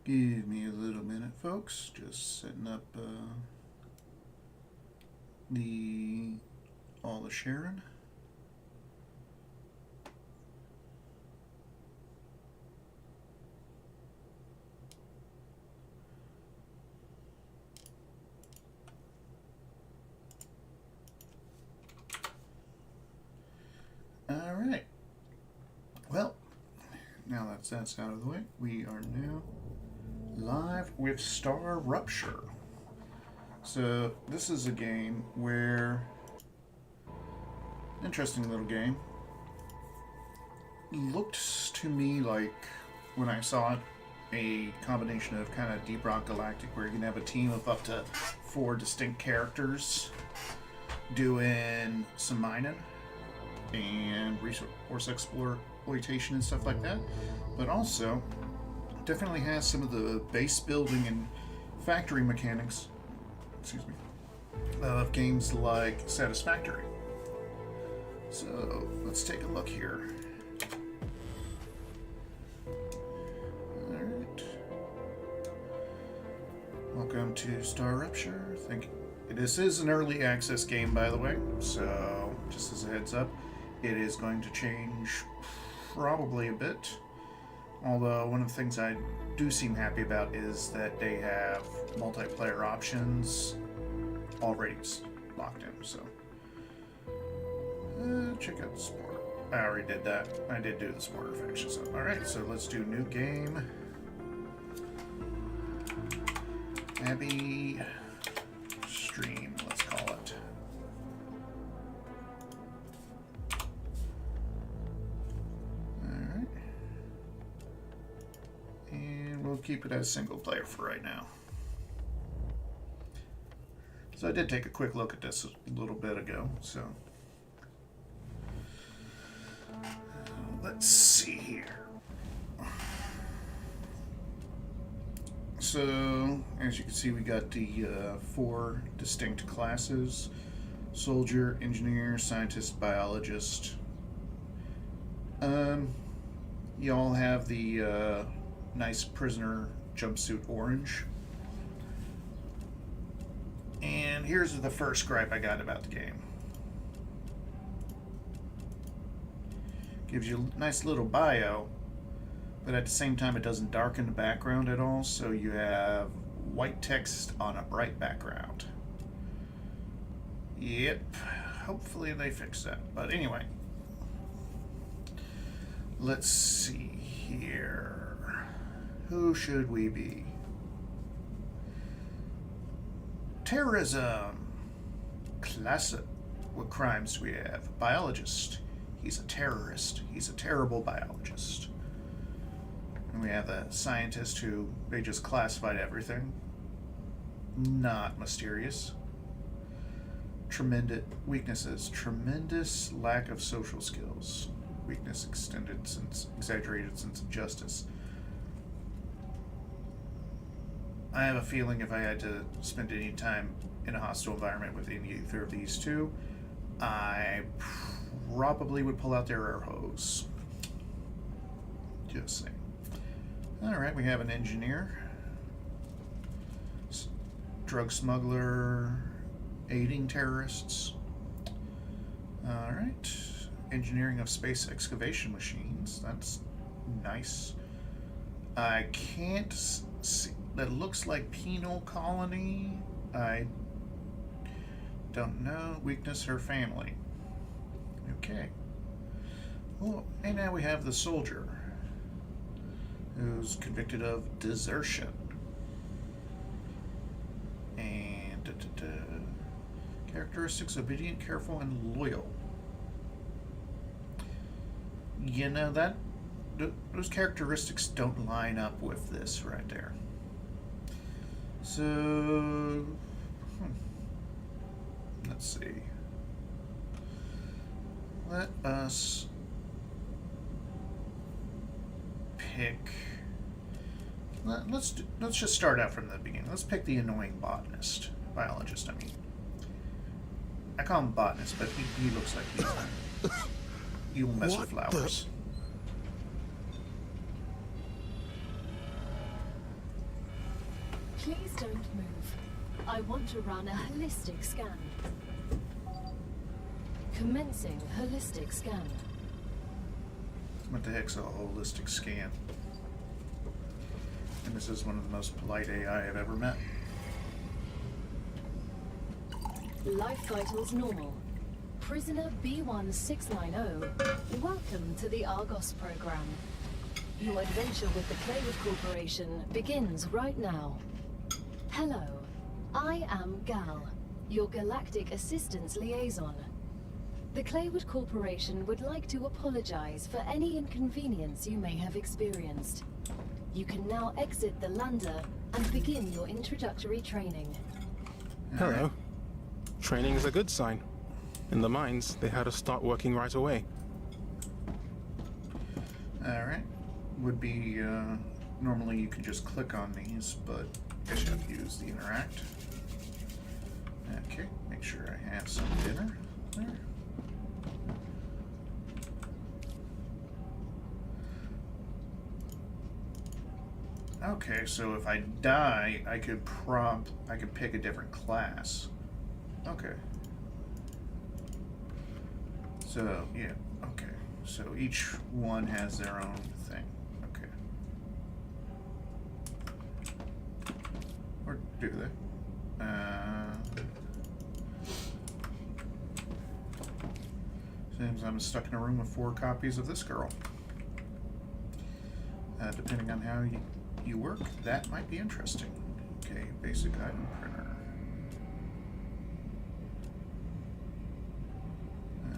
Give me a little minute, folks. Just setting up all the sharing. All right. Well, now that that's out of the way, we are now live with StarRupture. So this is a game where, interesting little game. Looked to me like, when I saw it, a combination of kind of Deep Rock Galactic, where you can have a team of up to 4 distinct characters doing some mining and resource exploitation and stuff like that, but also definitely has some of the base building and factory mechanics, of games like Satisfactory. So let's take a look here. Alright. Welcome to StarRupture. This is an early access game, by the way, so just as a heads up, it is going to change probably a bit. Although one of the things I do seem happy about is that they have multiplayer options already locked in. So check out the sport. I already did that. I did do the sporter faction. So alright, so let's do new game. Abby Stream, let's call it. Alright. And we'll keep it as single player for right now. So I did take a quick look at this a little bit ago, so let's see here. So, as you can see, we got the 4 distinct classes: soldier, engineer, scientist, biologist. You all have the nice prisoner jumpsuit orange. And here's the first gripe I got about the game. Gives you a nice little bio, but at the same time it doesn't darken the background at all, so you have white text on a bright background. Yep, hopefully they fix that. But anyway, let's see here. Who should we be? Terrorism. Classic. What crimes do we have? Biologist. He's a terrorist. He's a terrible biologist. And we have a scientist who they just classified everything. Not mysterious. Tremendous weaknesses. Tremendous lack of social skills. Weakness exaggerated sense of justice. I have a feeling if I had to spend any time in a hostile environment with either of these two, I probably would pull out their air hose. Just saying. Alright, we have an engineer, drug smuggler, aiding terrorists. Alright, engineering of space excavation machines. That's nice. I can't see. That looks like penal colony. I don't know. Weakness or family. Okay. Well, and now we have the soldier, who's convicted of desertion. And characteristics: obedient, careful, and loyal. You know, that those characteristics don't line up with this right there. So, let's see. Let us pick. Let's just start out from the beginning. Let's pick the annoying biologist. I mean, I call him botanist, but he looks like he will mess with flowers. Please don't move. I want to run a holistic scan. Commencing holistic scan. What the heck's a holistic scan? And this is one of the most polite AI I've ever met. Life vitals normal. Prisoner B1690, welcome to the Argos program. Your adventure with the Claywood Corporation begins right now. Hello, I am Gal, your Galactic Assistance Liaison. The Claywood Corporation would like to apologize for any inconvenience you may have experienced. You can now exit the lander and begin your introductory training. Hello. Training is a good sign. In the mines, they had us start working right away. Alright. Would be, normally you could just click on these, but I guess you have to use the interact. Okay, make sure I have some dinner there. Okay, so if I die, I could pick a different class. Okay. So, yeah, okay. So each one has their own thing. Okay. Or do they? Seems I'm stuck in a room with 4 copies of this girl. Depending on how you work, that might be interesting. Okay, basic item printer.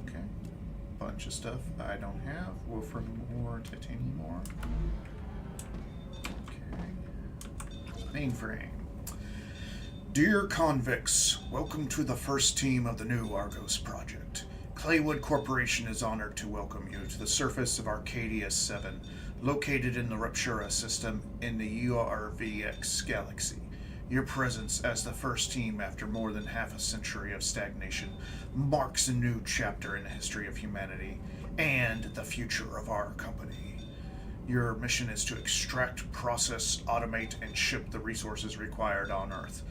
Okay, bunch of stuff I don't have. Wolfram ore, titanium ore. Okay, mainframe. Dear convicts, welcome to the first team of the new Argos project. Claywood Corporation is honored to welcome you to the surface of Arcadia 7, located in the Ruptura system in the URVX galaxy. Your presence as the first team after more than half a century of stagnation marks a new chapter in the history of humanity and the future of our company. Your mission is to extract, process, automate, and ship the resources required on Earth.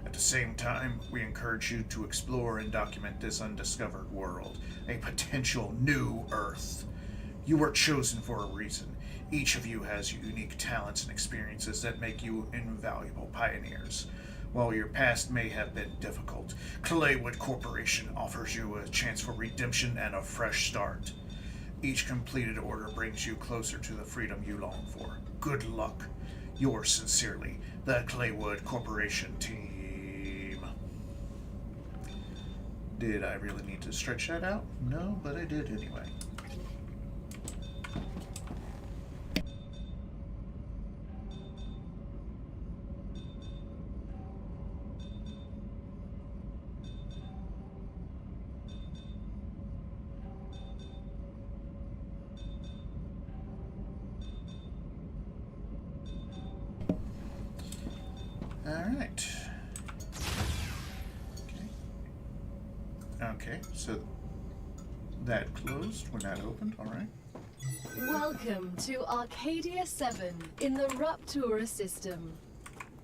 At the same time, we encourage you to explore and document this undiscovered world, a potential new Earth. You were chosen for a reason. Each of you has unique talents and experiences that make you invaluable pioneers. While your past may have been difficult, Claywood Corporation offers you a chance for redemption and a fresh start. Each completed order brings you closer to the freedom you long for. Good luck. Yours sincerely, the Claywood Corporation team. Did I really need to stretch that out? No, but I did anyway. Alright. Okay, so that closed when that opened, alright. Welcome to Arcadia 7 in the Ruptura system.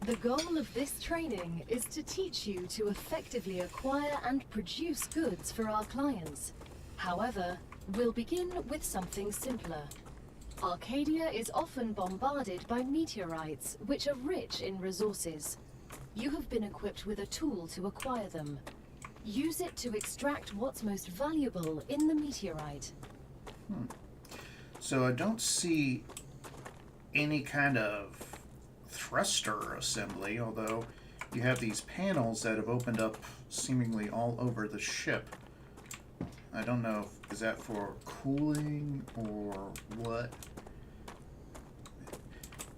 The goal of this training is to teach you to effectively acquire and produce goods for our clients. However, we'll begin with something simpler. Arcadia is often bombarded by meteorites, which are rich in resources. You have been equipped with a tool to acquire them. Use it to extract what's most valuable in the meteorite. So I don't see any kind of thruster assembly, although you have these panels that have opened up seemingly all over the ship. I don't know, is that for cooling or what?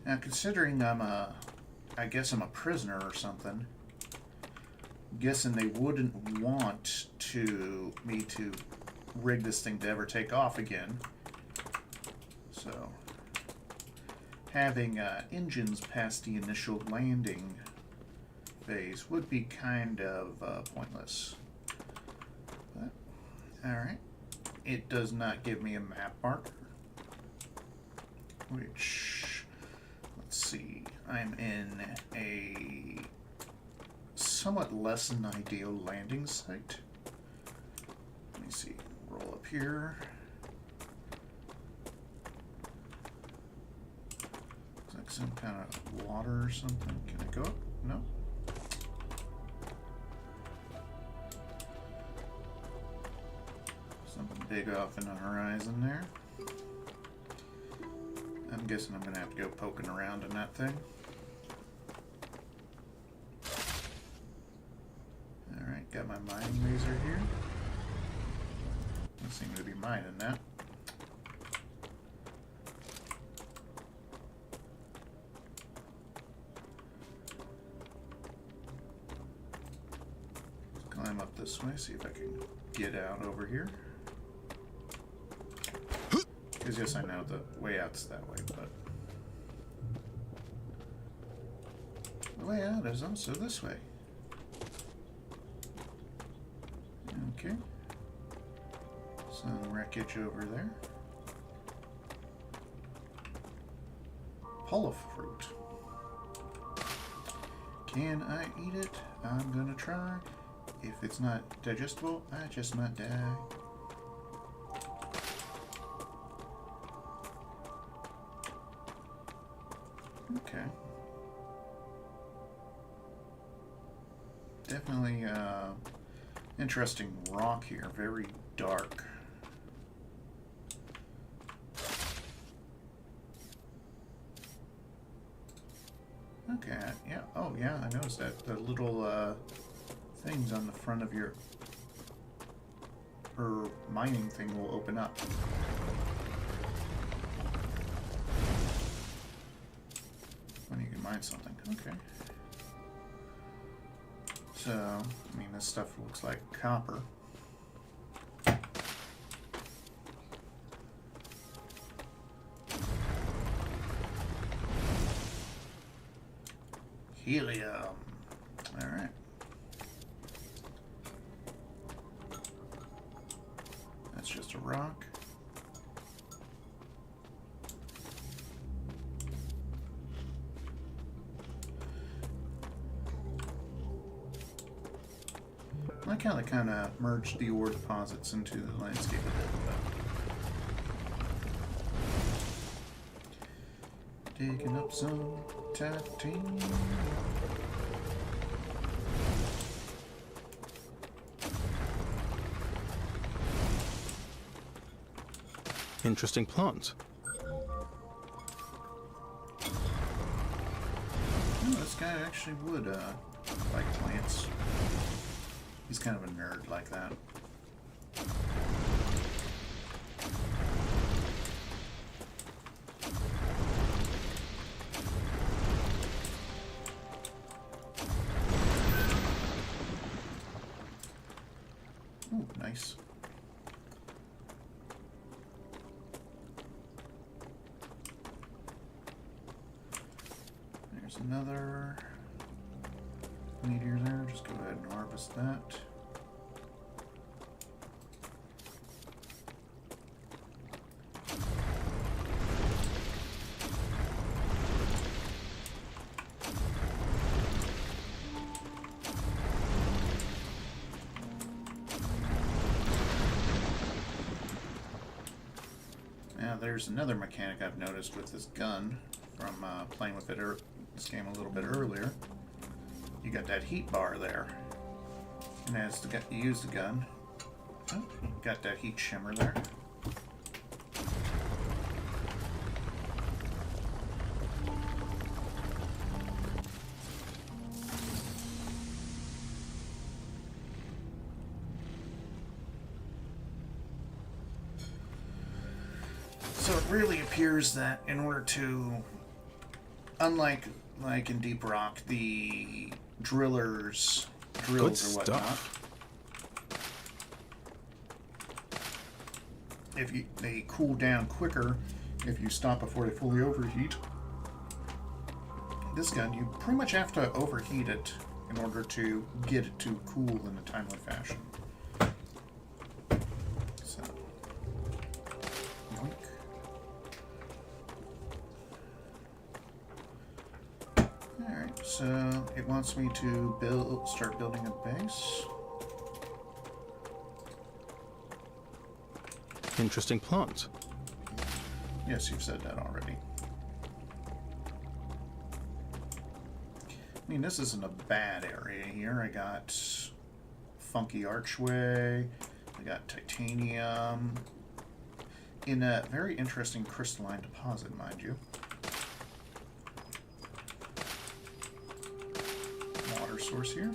Now, considering I guess I'm a prisoner or something, I'm guessing they wouldn't want me to rig this thing to ever take off again. So, having engines past the initial landing phase would be kind of pointless. But, alright. It does not give me a map marker, which, let's let's see. I'm in a somewhat less than ideal landing site. Let me see. Roll up here. Looks like some kind of water or something. Can I go up? No. Something big off in the horizon there. I'm guessing I'm going to have to go poking around in that thing. Alright, got my mining laser here. Doesn't seem to be mining that. Let's climb up this way, see if I can get out over here. Because yes, I know the way out's that way, but the way out is also this way. Okay. Some wreckage over there. Polo fruit. Can I eat it? I'm gonna try. If it's not digestible, I just might die. Okay. Definitely interesting rock here. Very dark. Okay, yeah. Oh, yeah, I noticed that. The little things on the front of your mining thing will open up. When you can mine something. Okay. So, I mean, this stuff looks like copper. Helium. Alright. That's just a rock. I like how they kind of merged the ore deposits into the landscape a little bit. Digging up some titanium. Interesting plant. Oh, this guy actually would like plants. He's kind of a nerd like that. Ooh, nice. There's another meteor there. Just go ahead and harvest that. Now there's another mechanic I've noticed with this gun from playing with it this game a little bit earlier. You got that heat bar there, and as you use the gun, you got that heat shimmer there. So it really appears that in order to, unlike like in Deep Rock, the drills Good or whatnot, stuff. they cool down quicker if you stop before they fully overheat. This gun, you pretty much have to overheat it in order to get it to cool in a timely fashion. So, yoink. So it wants me to start building a base. Interesting plant. Yes, you've said that already. I mean, this isn't a bad area here. I got funky archway. I got titanium. In a very interesting crystalline deposit, mind you. Water source here.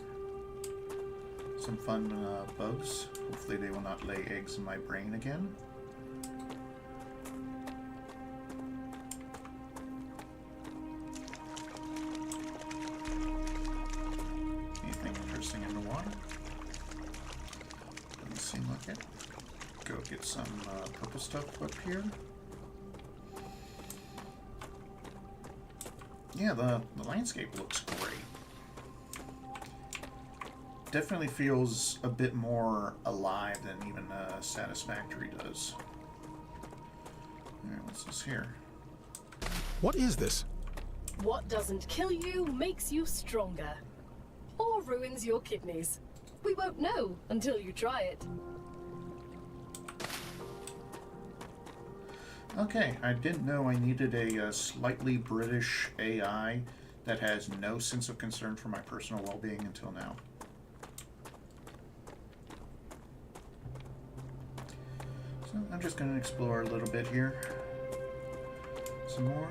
Some fun bugs. Hopefully they will not lay eggs in my brain again. Anything interesting in the water? Doesn't seem like it. Go get some purple stuff up here. Yeah, the landscape looks great. Definitely feels a bit more alive than even Satisfactory does. Alright, what's this here? What is this? What doesn't kill you makes you stronger. Or ruins your kidneys. We won't know until you try it. Okay, I didn't know I needed a slightly British AI that has no sense of concern for my personal well-being until now. So I'm just going to explore a little bit here. Some more.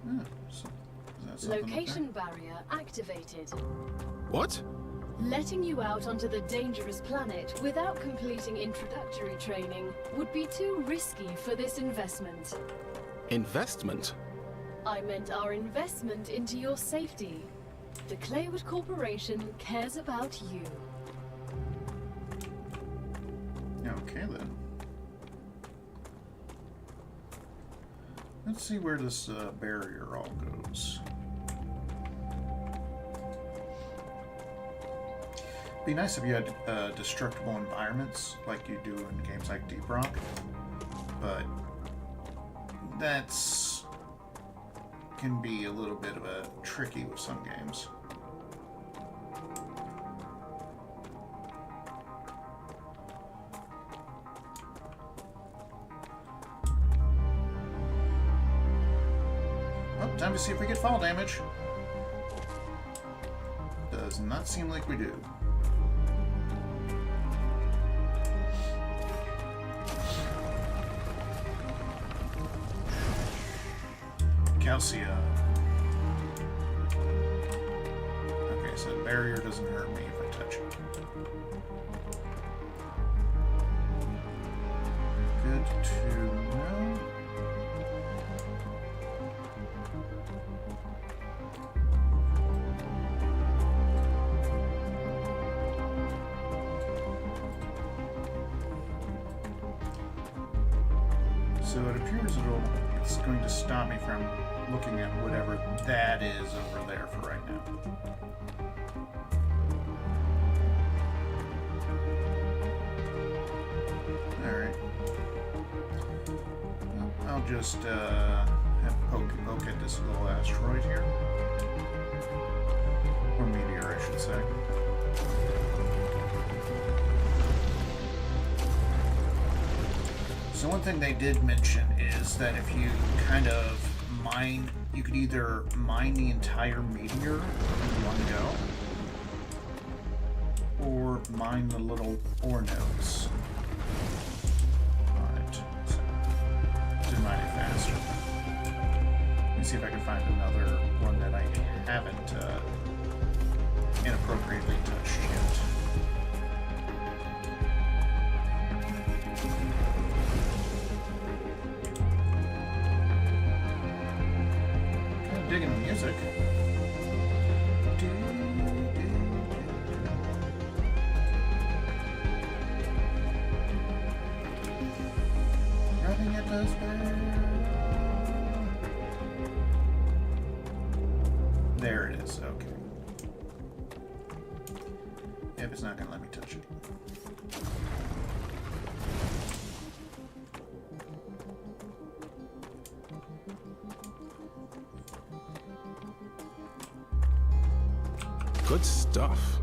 Oh, so, is that something up there? Location barrier activated. What? Letting you out onto the dangerous planet without completing introductory training would be too risky for this investment. Investment? I meant our investment into your safety. The Claywood Corporation cares about you. Okay then. Let's see where this barrier all goes. Be nice if you had destructible environments like you do in games like Deep Rock, but that's can be a little bit of a tricky with some games. Oh, time to see if we get fall damage. Does not seem like we do. Calcium. Okay, so the barrier doesn't hurt me if I touch it. Good to know. So it appears it's going to stop me from looking at whatever that is over there for right now. Alright. Well, I'll just have poke at this little asteroid here. Or meteor, I should say. So one thing they did mention is that if you kind of mine, you could either mine the entire meteor in one go, or mine the little ore nodes. Alright, so did mine it faster. Let me see if I can find another one that I haven't inappropriately touched yet. Digging the music. Rubbing at those There it is. Okay. Yep, it's not gonna let me touch it. Good stuff.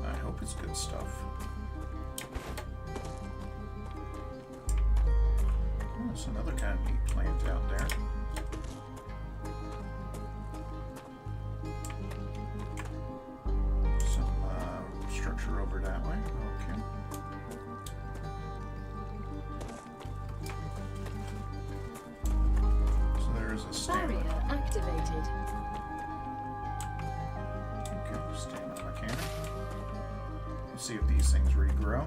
I hope it's good stuff. Oh, there's another kind of neat plant out there. Some structure over that way. Okay. So there's a stamina. Barrier activated. Okay, stamina mechanic. Let's see if these things regrow.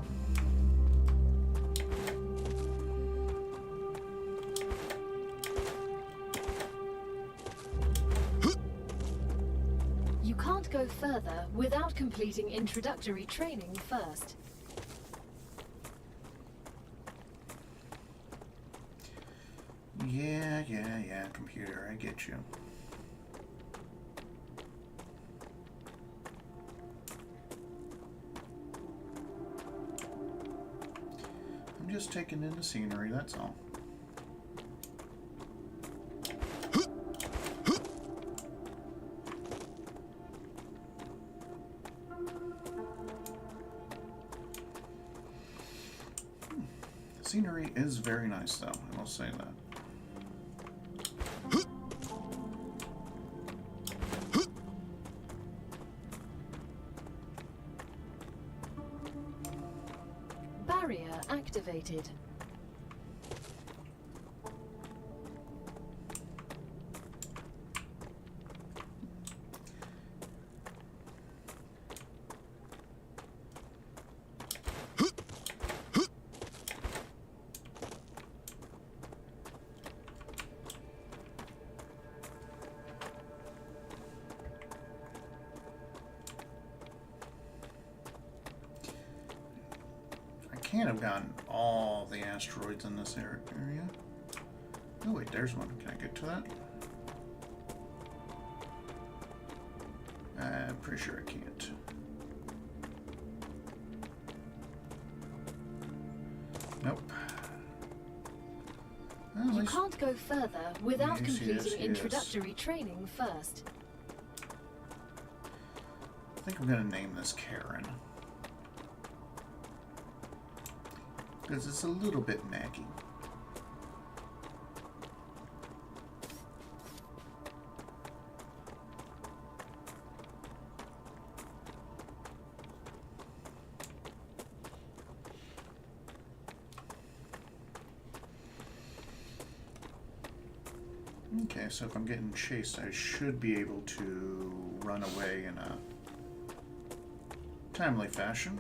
You can't go further without completing introductory training first. Yeah, computer, I get you. I'm just taking in the scenery, that's all. Scenery is very nice, though, I will say that. Barrier activated. Can't have gotten all the asteroids in this area. Oh wait, there's one. Can I get to that? I'm pretty sure I can't. Nope. Well, You can't go further without Yes, completing yes, yes. introductory training first. I think I'm gonna name this Karen. Because it's a little bit naggy. Okay, so if I'm getting chased, I should be able to run away in a timely fashion.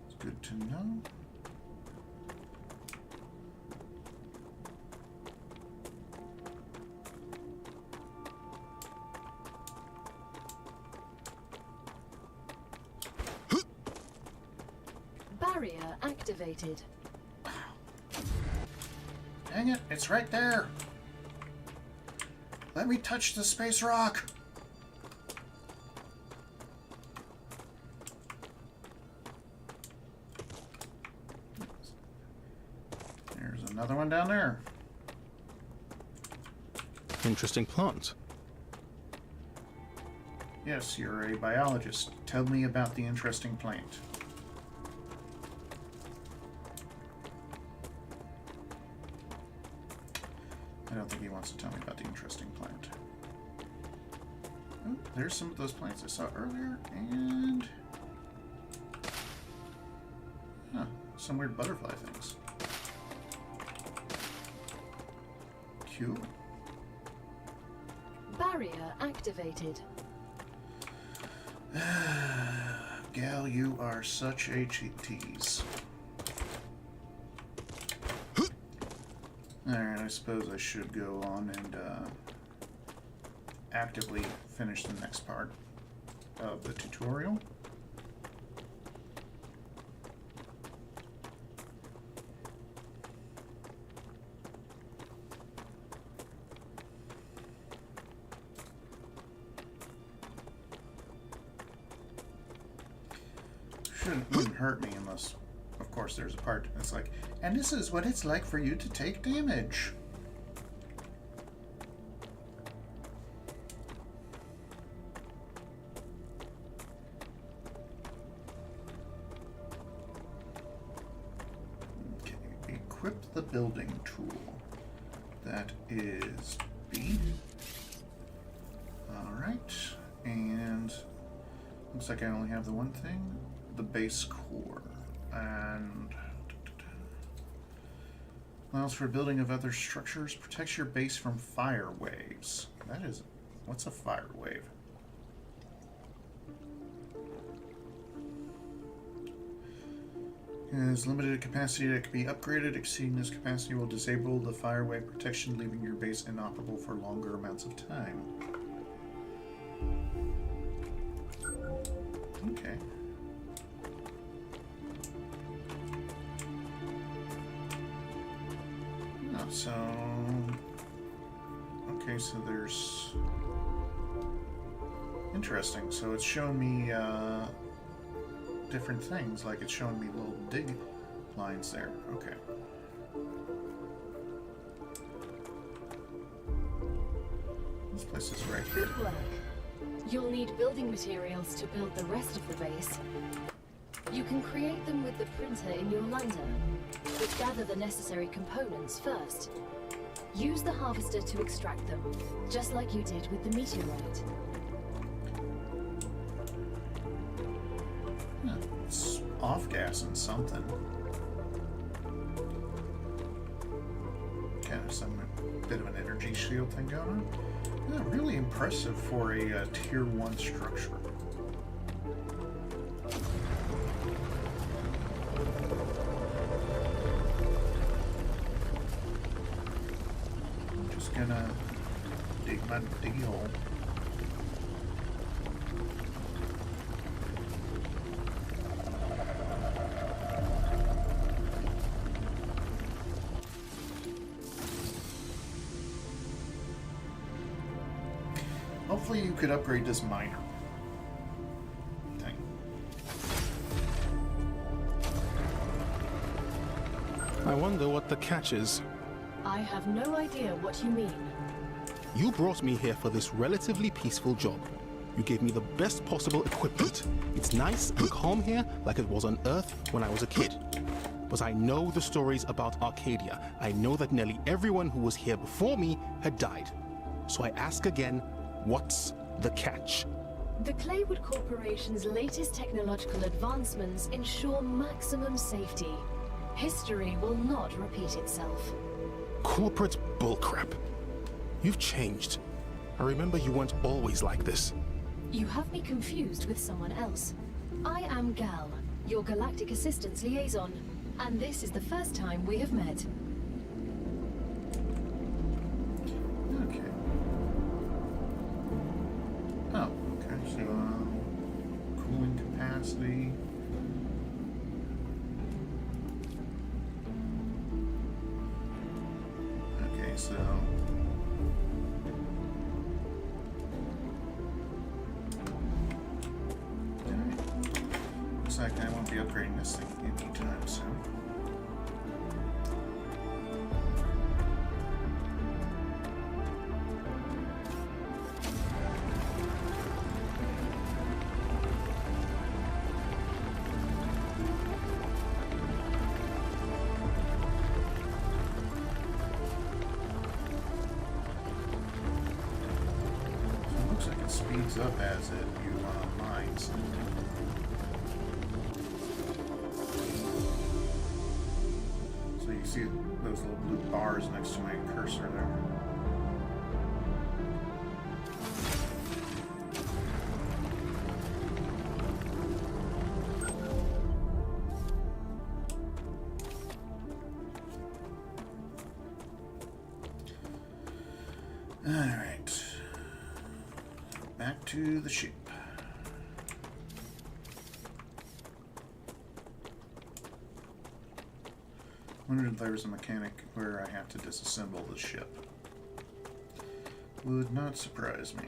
It's good to know. Barrier activated. Dang it, it's right there. Let me touch the space rock. There's another one down there. Interesting plant. Yes, you're a biologist. Tell me about the interesting plant. I don't think he wants to tell me about the interesting plant. Oh, there's some of those plants I saw earlier, and... huh, some weird butterfly things. Cute. Barrier activated. Gal, you are such a tease. Alright, I suppose I should go on and actively finish the next part of the tutorial. Wouldn't hurt me unless, of course, there's a part that's like, and this is what it's like for you to take damage. equip the building tool. That is B. Alright, and looks like I only have the one thing, the base core. And allows for building of other structures, protects your base from fire waves. That is, what's a fire wave? Has limited capacity that can be upgraded. Exceeding this capacity will disable the fire wave protection, leaving your base inoperable for longer amounts of time. Okay. Oh, so... Okay, so there's... Interesting. So it's showing me, different things, like it's showing me little dig lines there. Okay. This place is right here. Good work. You'll need building materials to build the rest of the base. You can create them with the printer in your lander, but gather the necessary components first. Use the harvester to extract them, just like you did with the meteorite. It's off-gassing something. Kind of some bit of an energy shield thing going on. Yeah, really impressive for a tier 1 structure. I'm just gonna dig my diggy hole. Hopefully you could upgrade this miner thing. I wonder what the catch is. I have no idea what you mean. You brought me here for this relatively peaceful job. You gave me the best possible equipment. It's nice and calm here, like it was on Earth when I was a kid. But I know the stories about Arcadia. I know that nearly everyone who was here before me had died. So I ask again, what's the catch? The Claywood Corporation's latest technological advancements ensure maximum safety. History will not repeat itself. Corporate bullcrap. You've changed. I remember you weren't always like this. You have me confused with someone else. I am Gal, your Galactic Assistance Liaison, and this is the first time we have met. Okay. Oh, okay. So, cooling capacity. Okay, so. Looks like I won't be upgrading this thing anytime soon. Speeds up as it you mines. So you see those little blue bars next to my cursor there. All right. Back to the ship. Wondered if there was a mechanic where I have to disassemble the ship. Would not surprise me.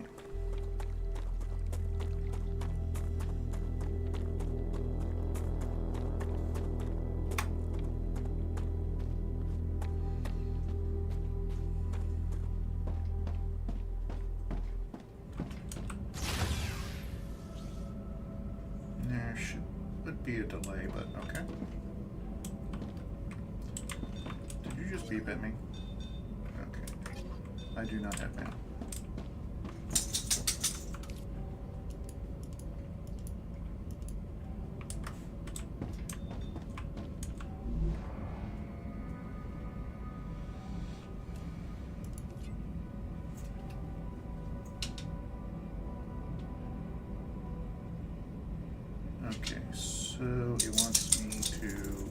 Would be a delay, but okay. just beep at me? Okay. I do not have mail. Okay, so it wants me to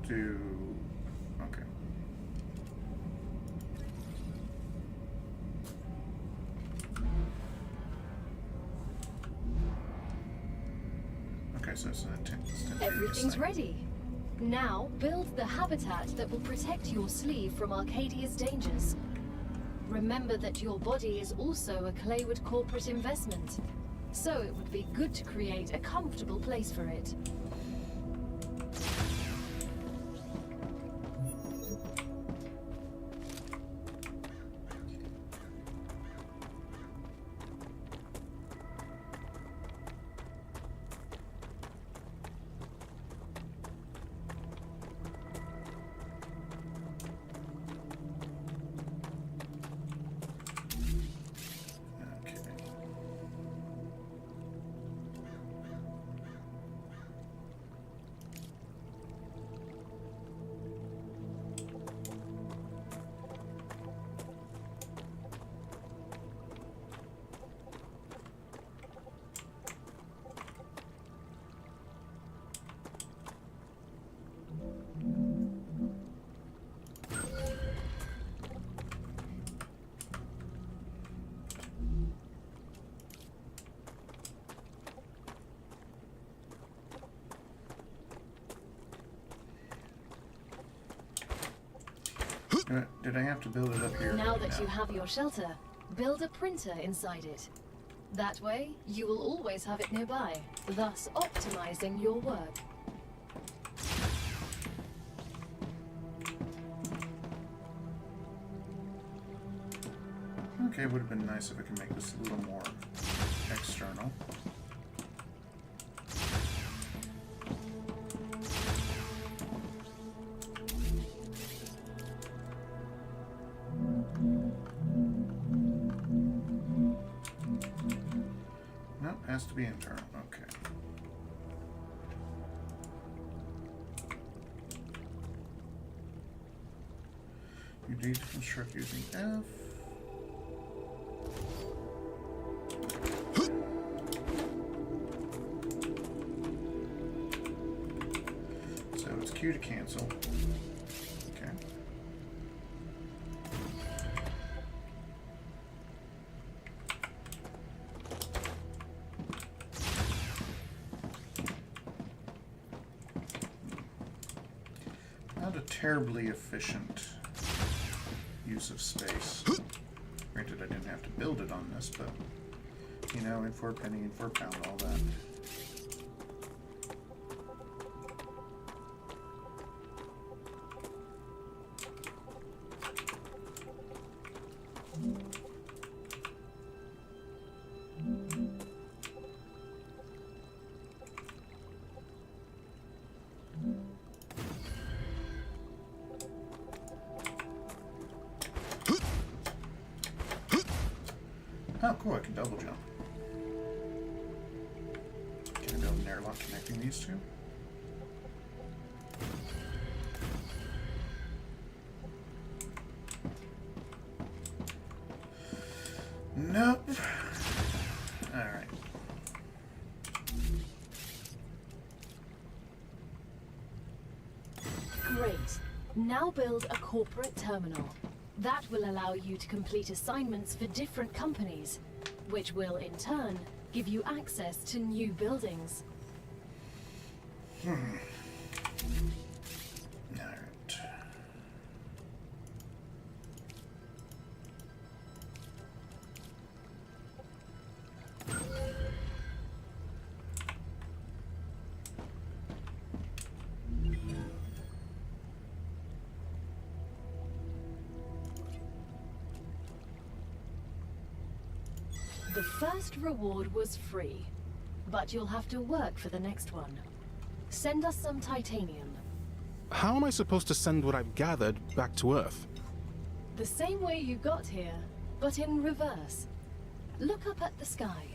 do, okay. Okay, so it's an attempt. Everything's ready. Now build the habitat that will protect your sleeve from Arcadia's dangers. Remember that your body is also a Claywood corporate investment, so it would be good to create a comfortable place for it. Did I have to build it up here? Now that you have your shelter, build a printer inside it. That way, you will always have it nearby, thus optimizing your work. Okay, would have been nice if I could make this a little more external. Nope, has to be internal. Okay. You need to construct using F. So it's Q to cancel. Okay. Not a terribly efficient use of space. Granted, I didn't have to build it on this, but, you know, in for a penny, in for a pound, all that. Oh, cool, I can double jump. Can I build an airlock connecting these two? Nope. Alright. Great. Now build a corporate terminal. That will allow you to complete assignments for different companies, which will, in turn, give you access to new buildings. Alright. The first reward was free, but you'll have to work for the next one. Send us some titanium. How am I supposed to send what I've gathered back to Earth? The same way you got here, but in reverse. Look up at the sky.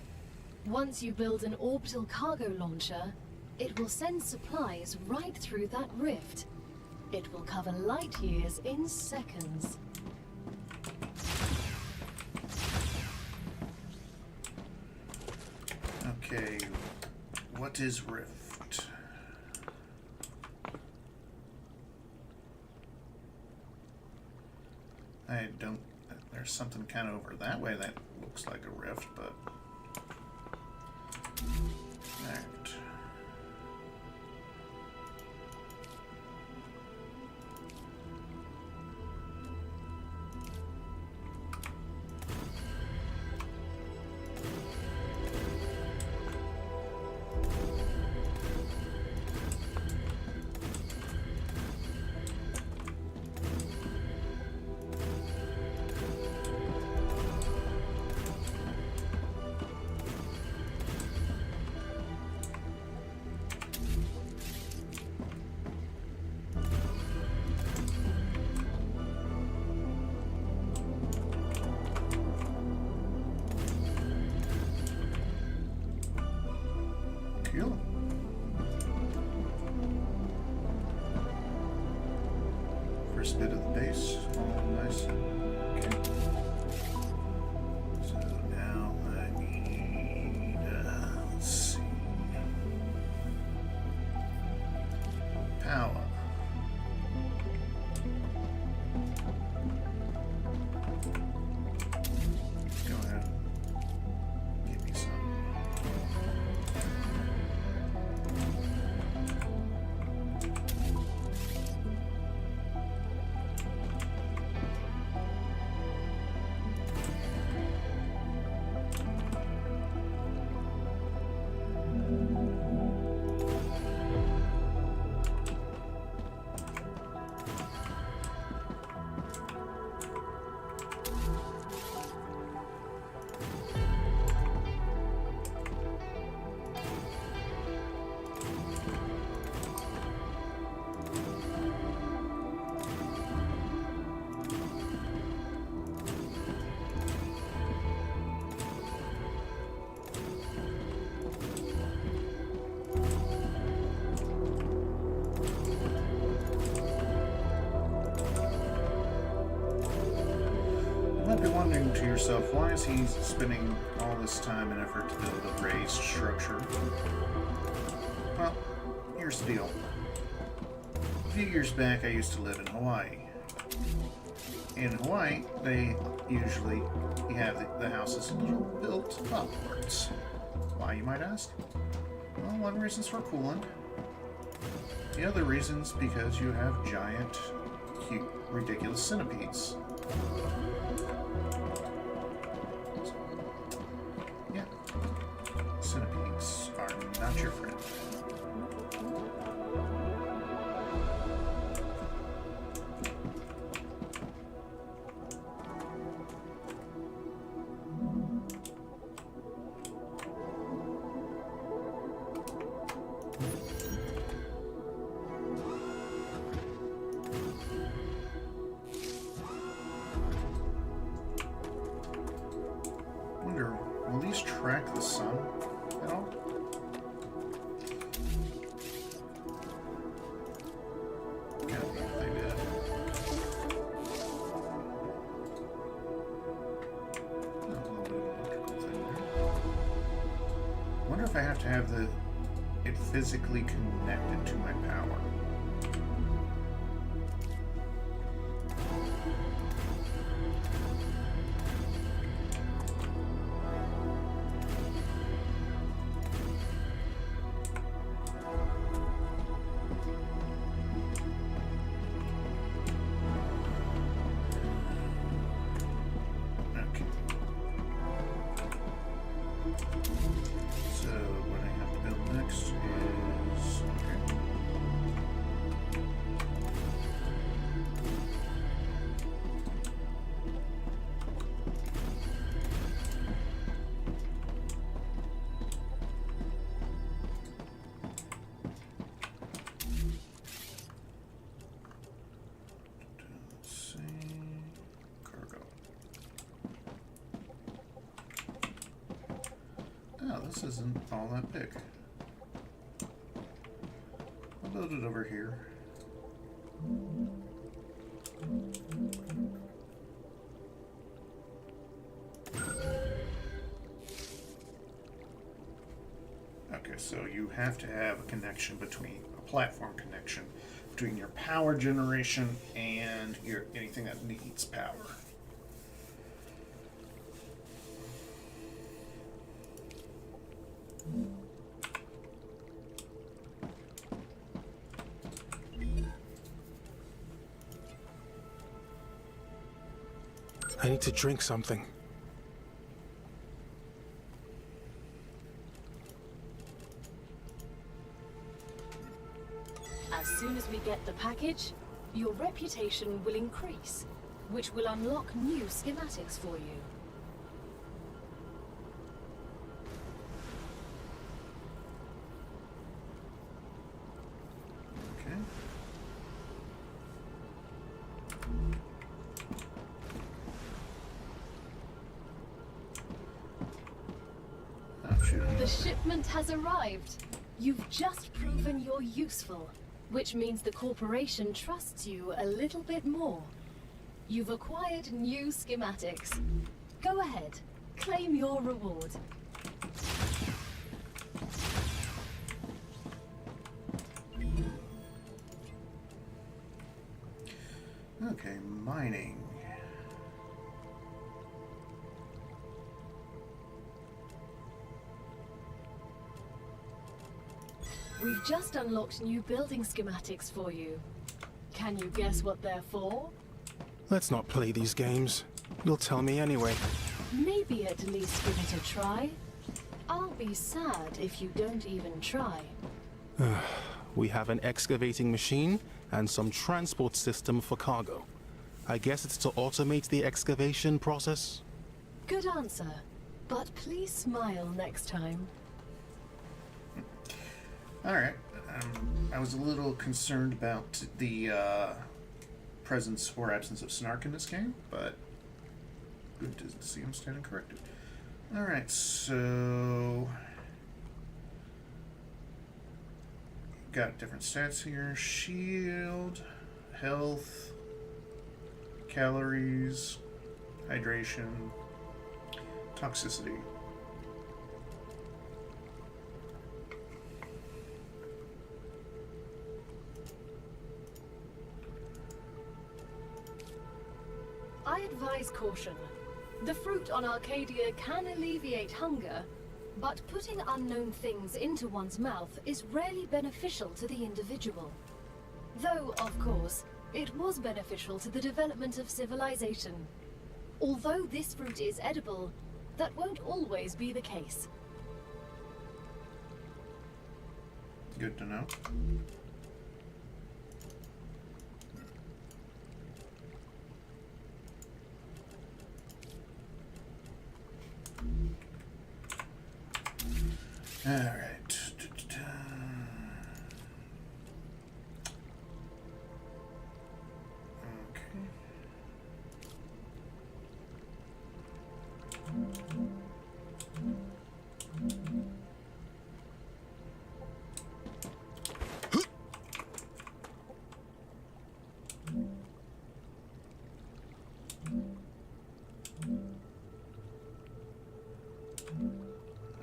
Once you build an orbital cargo launcher, it will send supplies right through that rift. It will cover light years in seconds. Okay, what is rift? I don't... There's something kind of over that way that looks like a rift, but... Alright. Cool. First bit of the base, all nice. Okay. So now I need, let's see, power. Go ahead, give me some. You might be wondering to yourself, why is he spending all this time and effort to build a raised structure? Well, here's the deal. A few years back, I used to live in Hawaii. In Hawaii, they usually have the houses built upwards. Why, you might ask? Well, one reason's for coolant. The other reason's because you have giant, cute, ridiculous centipedes. Yeah. Centipedes are not your friend. Will these track the sun at all? Gotta be if they did. A little bit of an electrical thing there. Wonder if I have to have it physically connected to my power. So what I have to build next is okay. this isn't all that big. I'll build it over here. Okay, so you have to have a connection between a platform connection between your power generation and your anything that needs power. I need to drink something. As soon as we get the package, your reputation will increase, which will unlock new schematics for you. Okay. Oh, shoot. The shipment has arrived. You've just proven you're useful, which means the corporation trusts you a little bit more. You've acquired new schematics. Go ahead, claim your reward. Okay, mining. We've just unlocked new building schematics for you. Can you guess what they're for? Let's not play these games. You'll tell me anyway. Maybe at least give it a try. I'll be sad if you don't even try. We have an excavating machine and some transport system for cargo. I guess it's to automate the excavation process? Good answer. But please smile next time. Alright. I was a little concerned about the presence or absence of snark in this game, but good to see I'm standing corrected. Alright, so got different stats here. Shield, health, calories, hydration, toxicity. I advise caution. The fruit on Arcadia can alleviate hunger, but putting unknown things into one's mouth is rarely beneficial to the individual. Though, of course, it was beneficial to the development of civilization. Although this fruit is edible, that won't always be the case. Good to know. All right. Okay.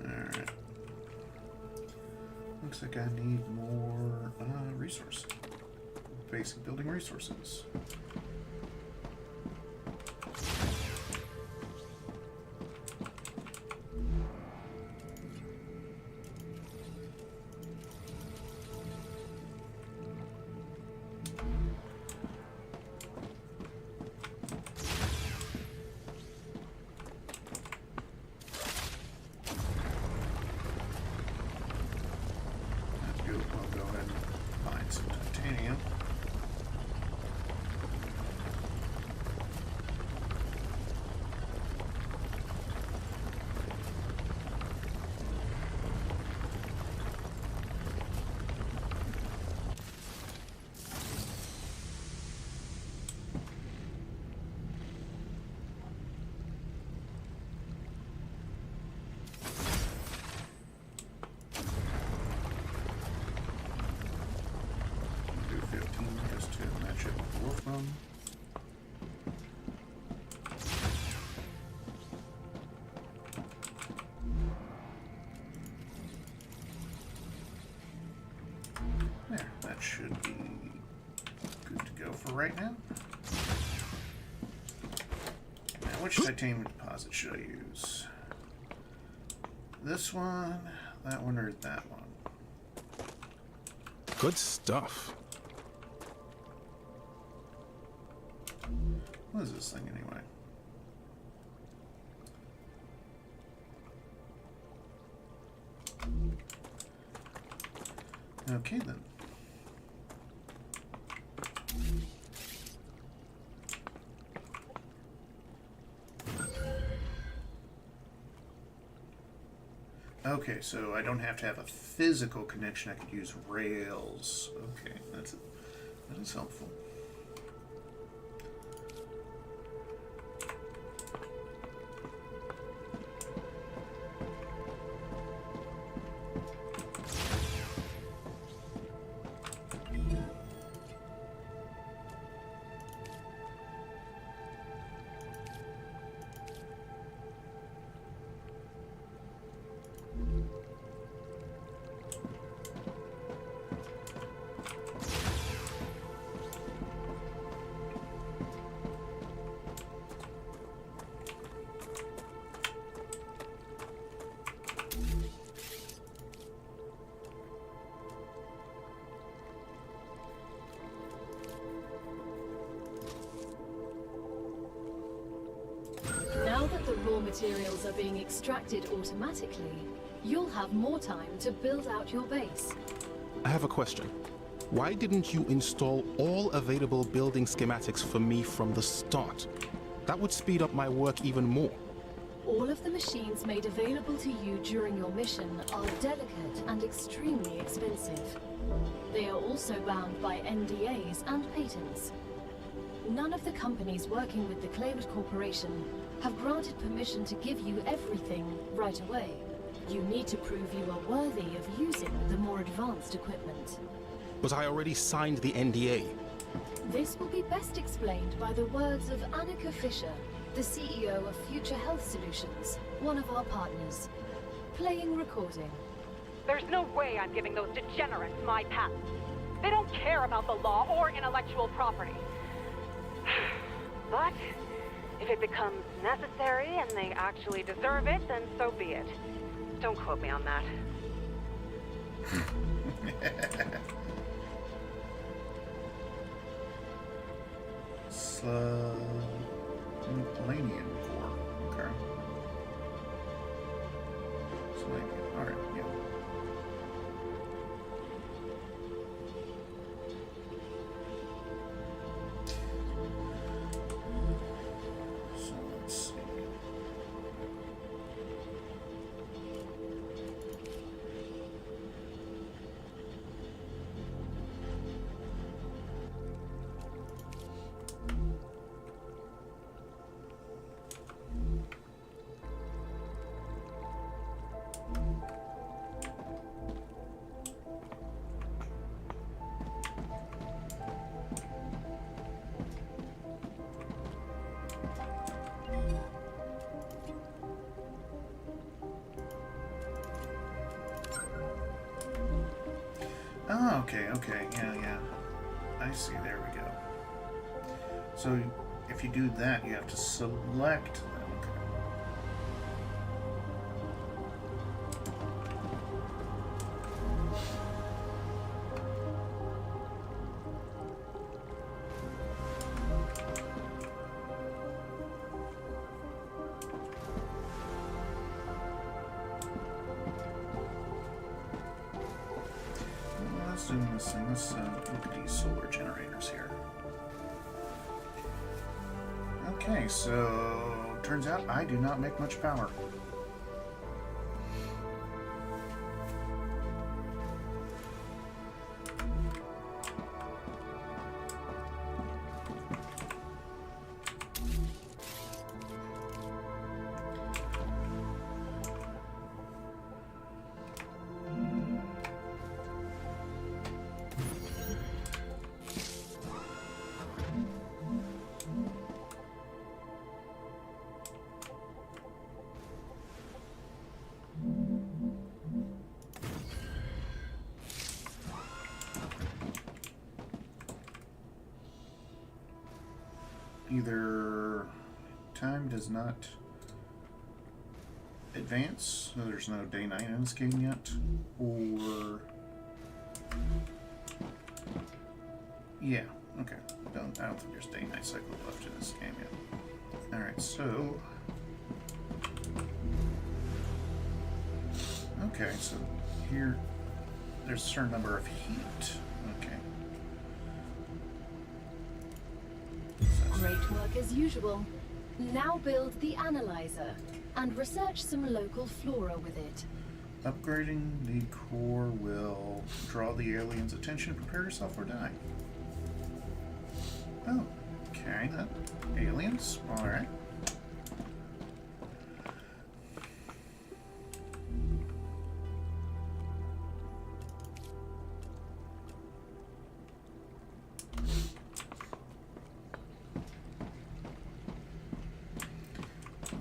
Alright. Looks like I need more resources. Basic building resources. I'll go ahead and find some titanium. should be good to go for right now. Now, which titanium deposit should I use? This one, that one, or that one? Good stuff. What is this thing anyway? Okay then. Okay, so I don't have to have a physical connection. I could use rails. Okay, that is helpful. Now that the raw materials are being extracted automatically, you'll have more time to build out your base. I have a question. Why didn't you install all available building schematics for me from the start? That would speed up my work even more. All of the machines made available to you during your mission are delicate and extremely expensive. They are also bound by NDAs and patents. None of the companies working with the claimed corporation have granted permission to give you everything right away. You need to prove you are worthy of using the more advanced equipment. But I already signed the NDA. This will be best explained by the words of Annika Fisher, the CEO of Future Health Solutions, one of our partners. Playing recording. There's no way I'm giving those degenerates my patents. They don't care about the law or intellectual property. But if it becomes necessary and they actually deserve it, then so be it. Don't quote me on that. Slanian core. Okay. Slanian. Alright, yeah. So let's see. Oh, okay, yeah. I see, there we go. So, if you do that, you have to select them. Okay. Let's do this thing. Let's look at these solar generators here. Okay, so turns out I do not make much power. time does not advance, so there's no day-night in this game yet, or... Yeah, okay. I don't think there's day-night cycle left in this game yet. Alright, so... Okay, so here there's a certain number of heat. Okay. Great work as usual. Now build the analyzer and research some local flora with it. Upgrading the core will draw the aliens' attention. Prepare yourself or die. Oh, okay. That aliens. All right.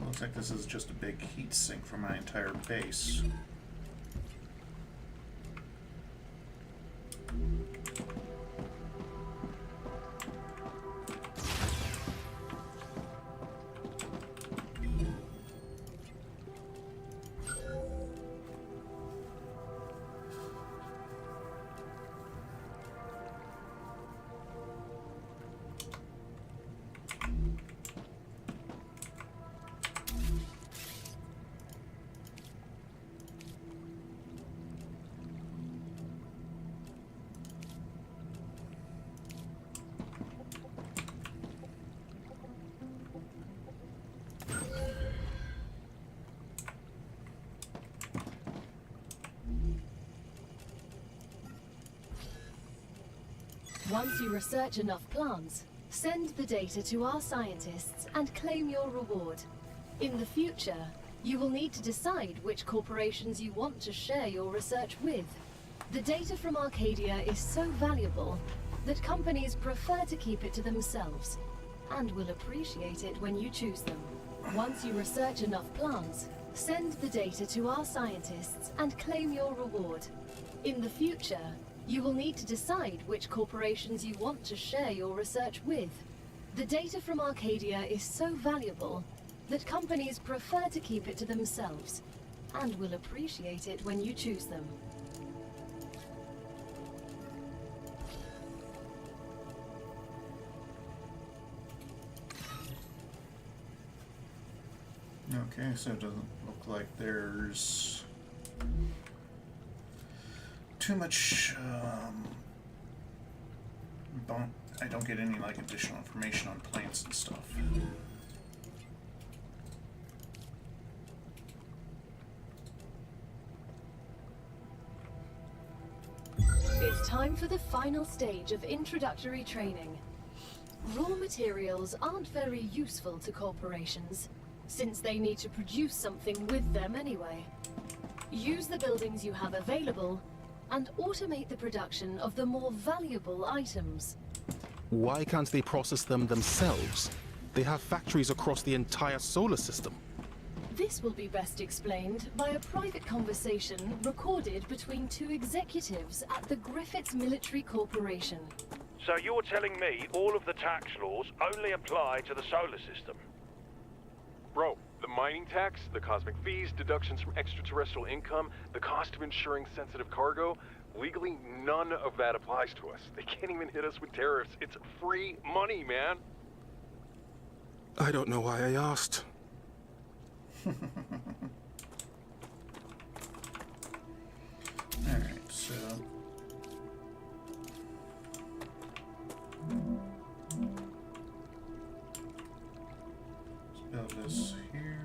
Looks like this is just a big heat sink for my entire base. Once you research enough plants, send the data to our scientists and claim your reward. In the future, you will need to decide which corporations you want to share your research with. The data from Arcadia is so valuable that companies prefer to keep it to themselves, and will appreciate it when you choose them. Once you research enough plants, send the data to our scientists and claim your reward. In the future, you will need to decide which corporations you want to share your research with. The data from Arcadia is so valuable that companies prefer to keep it to themselves, and will appreciate it when you choose them. Okay, so it doesn't look like there's too much, I don't get any, like, additional information on plants and stuff. It's time for the final stage of introductory training. Raw materials aren't very useful to corporations, since they need to produce something with them anyway. Use the buildings you have available and automate the production of the more valuable items. Why can't they process them themselves? They have factories across the entire solar system. This will be best explained by a private conversation recorded between two executives at the Griffiths Military Corporation. So you're telling me all of the tax laws only apply to the solar system? Bro, the mining tax, the cosmic fees, deductions from extraterrestrial income, the cost of insuring sensitive cargo, legally none of that applies to us. They can't even hit us with tariffs. It's free money, man. I don't know why I asked. Alright, so... let's build this here.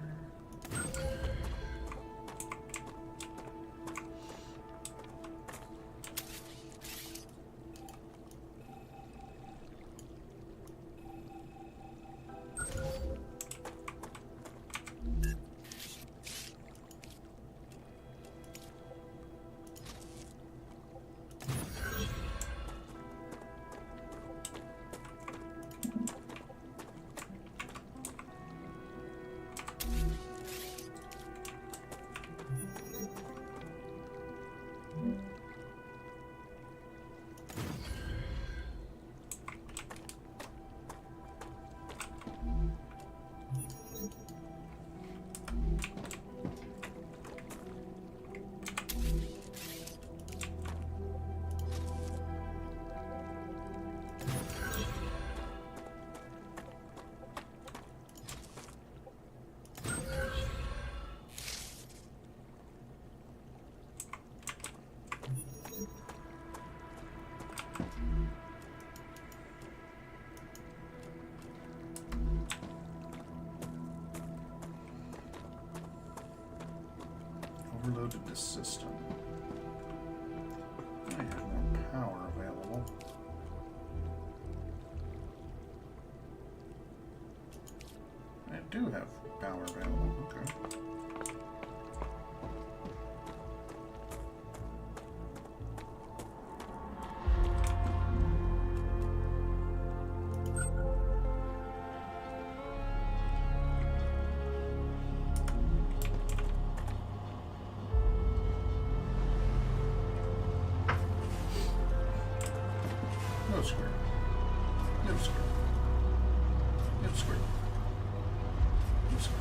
overloaded the system. I have more power available. I do have power available. Okay. No square. No square. No square. No square.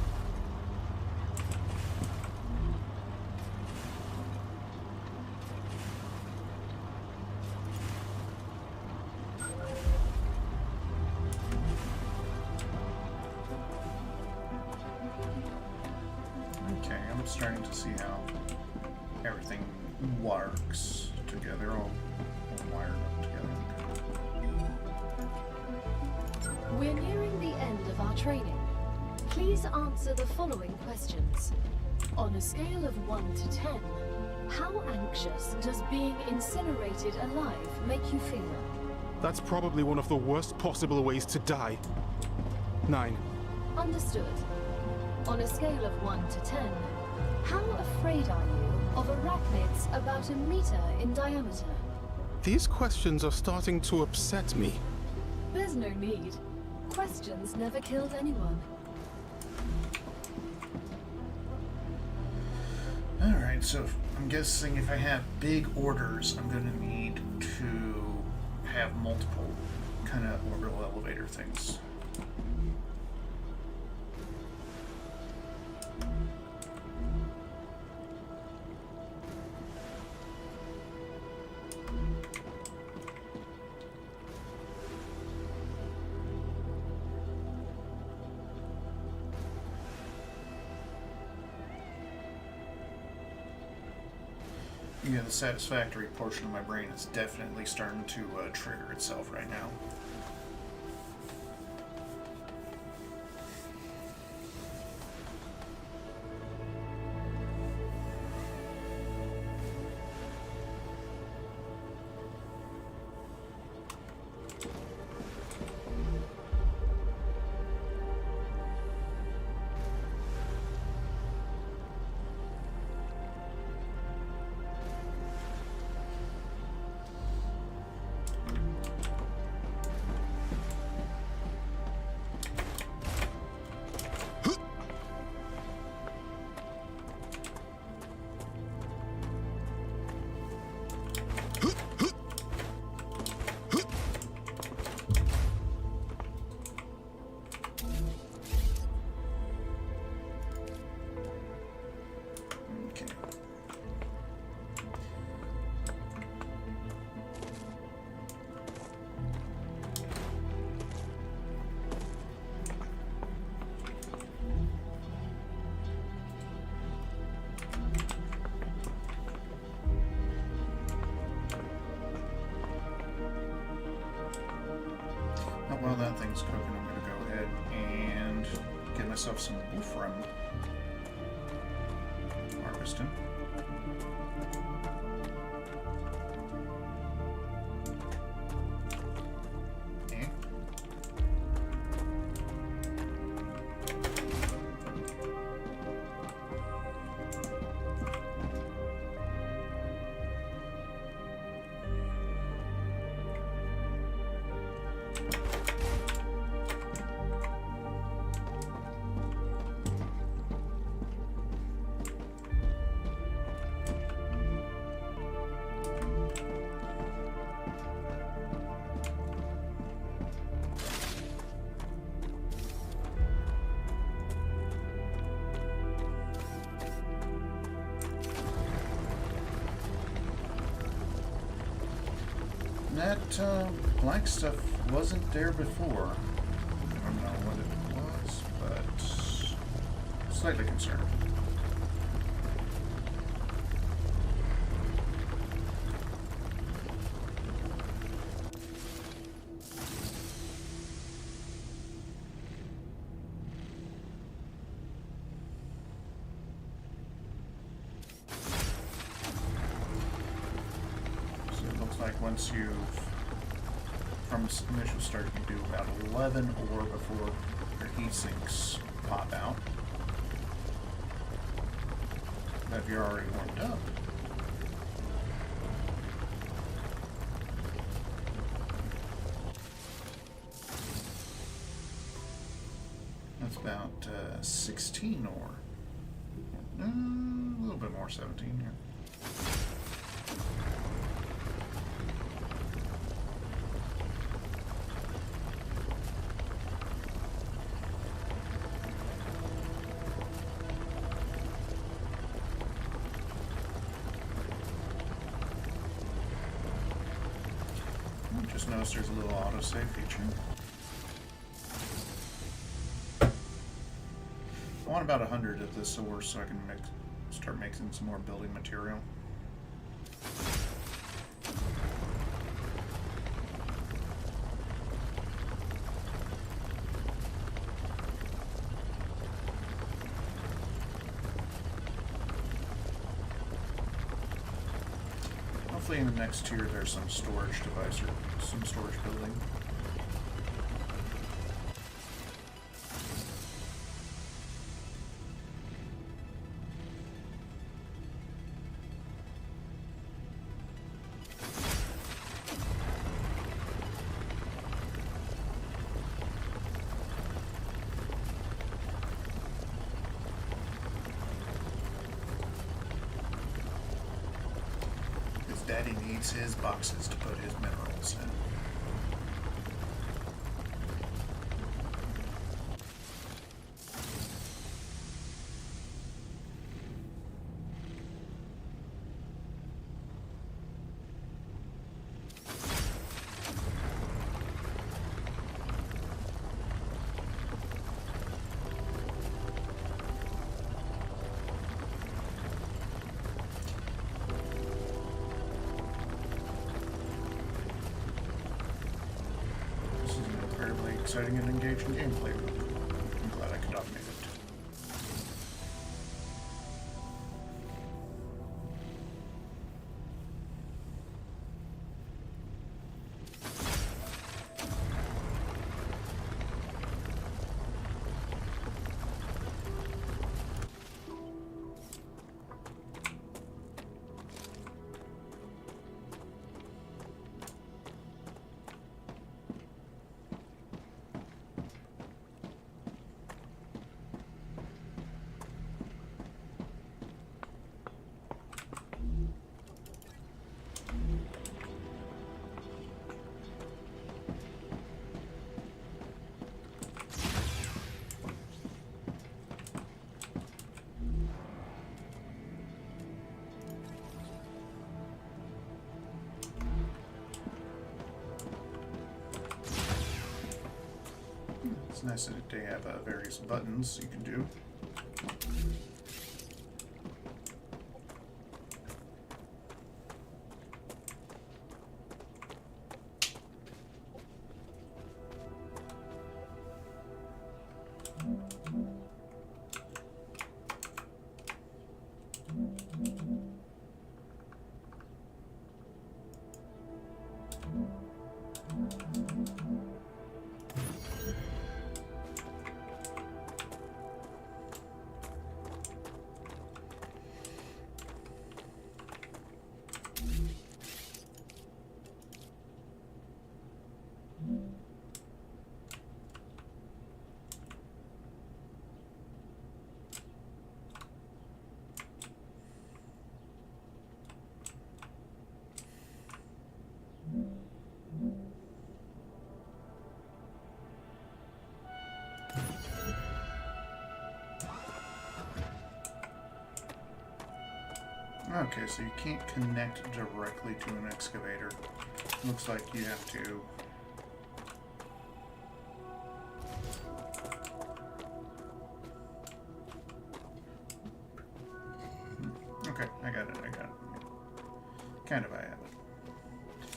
Okay, I'm starting to see how everything works together, all wired up together. We're nearing the end of our training. Please answer the following questions. On a scale of 1 to 10, how anxious does being incinerated alive make you feel? That's probably one of the worst possible ways to die. 9. Understood. On a scale of 1 to 10, how afraid are you of arachnids about 1 meter in diameter? These questions are starting to upset me. There's no need. Questions never killed anyone. Alright, so I'm guessing if I have big orders, I'm going to need to have multiple kind of orbital elevator things. Yeah, the satisfactory portion of my brain is definitely starting to trigger itself right now. Okay. Oh, while that thing's cooking, I'm going to go ahead and get myself some wolfram harvesting. Okay. That black stuff wasn't there before. I don't know what it was, but slightly concerned. once you've, from initial start, you can do about 11 ore before your heat sinks pop out. But if you're already warmed up, that's about 16 ore. A little bit more, 17 here. Just notice there's a little autosave feature. I want about 100 of this ore so I can start mixing some more building material. Hopefully in the next tier there's some storage device or some storage building. Daddy needs his boxes to put his minerals in. Exciting and engaging gameplay. I'm glad I could automate it. It's nice that they have various buttons you can do. Okay, so you can't connect directly to an excavator. Looks like you have to... Okay, I got it. Kind of, I have it.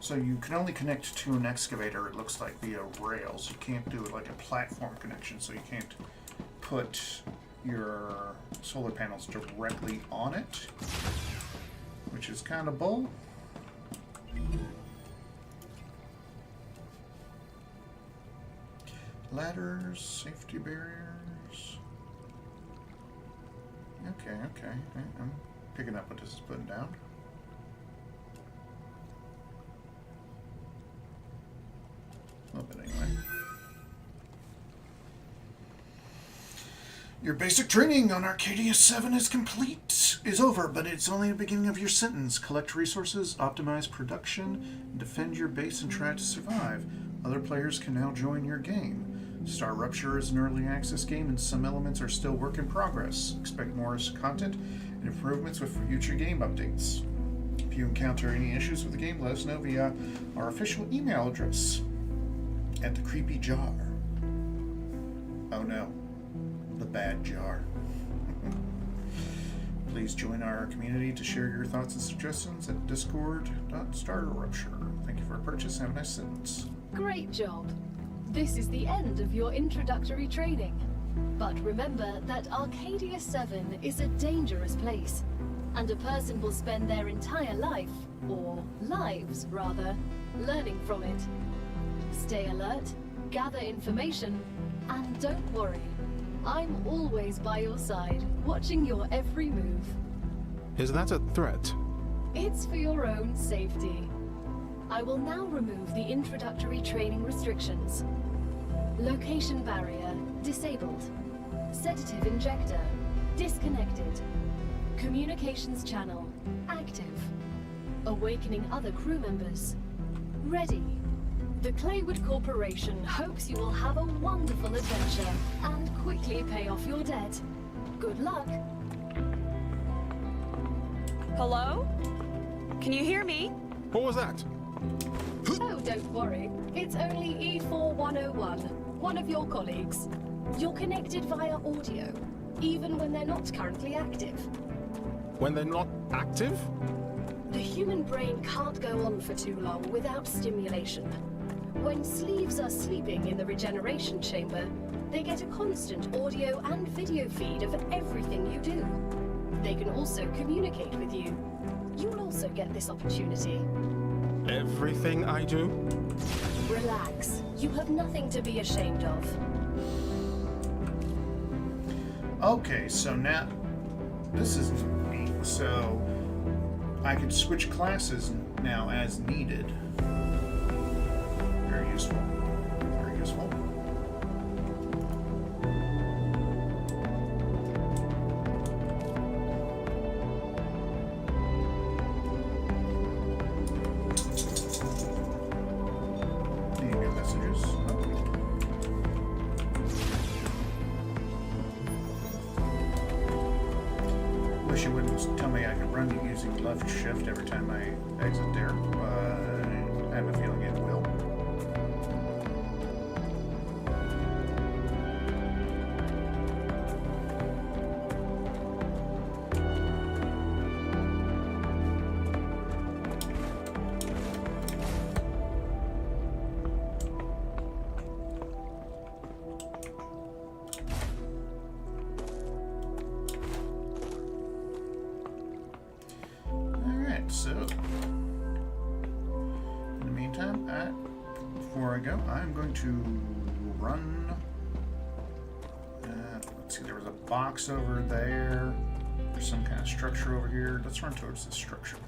So you can only connect to an excavator, it looks like, via rails. You can't do it like a platform connection, so you can't put your solar panels directly on it, which is kind of bull. Ladders, safety barriers. Okay. I'm picking up what this is putting down. A little bit anyway. Your basic training on Arcadia 7 is over, but it's only the beginning of your sentence. Collect resources, optimize production, defend your base, and try to survive. Other players can now join your game. StarRupture is an early access game, and some elements are still work in progress. Expect more content and improvements with future game updates. If you encounter any issues with the game, let us know via our official email address at the Creepy Jar. Oh no. The bad jar. Please join our community to share your thoughts and suggestions at discord.starrupture. Thank you for your purchase. Have a nice sentence. Great job. This is the end of your introductory training. But remember that Arcadia 7 is a dangerous place, and a person will spend their entire life, or lives rather, learning from it. Stay alert, gather information, and don't worry. I'm always by your side, watching your every move. Is that a threat? It's for your own safety. I will now remove the introductory training restrictions. Location barrier disabled. Sedative injector disconnected. Communications channel active. Awakening other crew members ready. The Claywood Corporation hopes you will have a wonderful adventure and quickly pay off your debt. Good luck. Hello? Can you hear me? What was that? Oh, don't worry. It's only E4101, one of your colleagues. You're connected via audio, even when they're not currently active. When they're not active? The human brain can't go on for too long without stimulation. When sleeves are sleeping in the regeneration chamber, they get a constant audio and video feed of everything you do. They can also communicate with you. You'll also get this opportunity. Everything I do? Relax. You have nothing to be ashamed of. Okay, so now this is neat. So I can switch classes now as needed. Very useful. Very useful. Any new messages? Wish you wouldn't tell me I could run using left shift every time I exit there, but I have a feeling it will. So, in the meantime, before I go, I'm going to run. Let's see, there was a box over there. There's some kind of structure over here. Let's run towards this structure.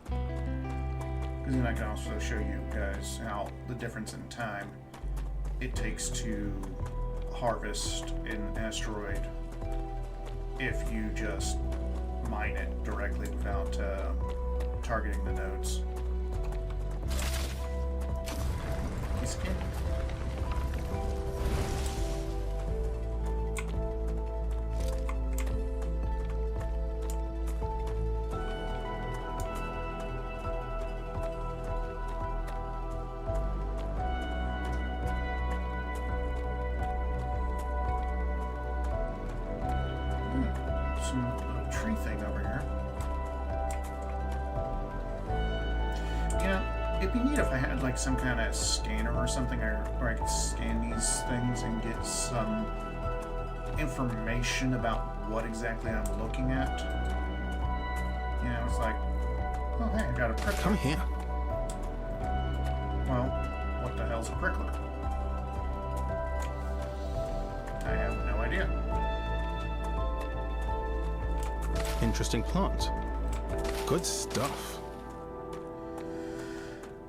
Because then I can also show you guys how the difference in time it takes to harvest an asteroid if you just mine it directly without targeting the nodes. Some little tree thing over here. You know, it'd be neat if I had like some kind of scanner or something, or I could scan these things and get some information about what exactly I'm looking at. You know, it's like, oh hey, I got a prickler. Come here. Well, what the hell's a prickler? I have no idea. Interesting plant. Good stuff.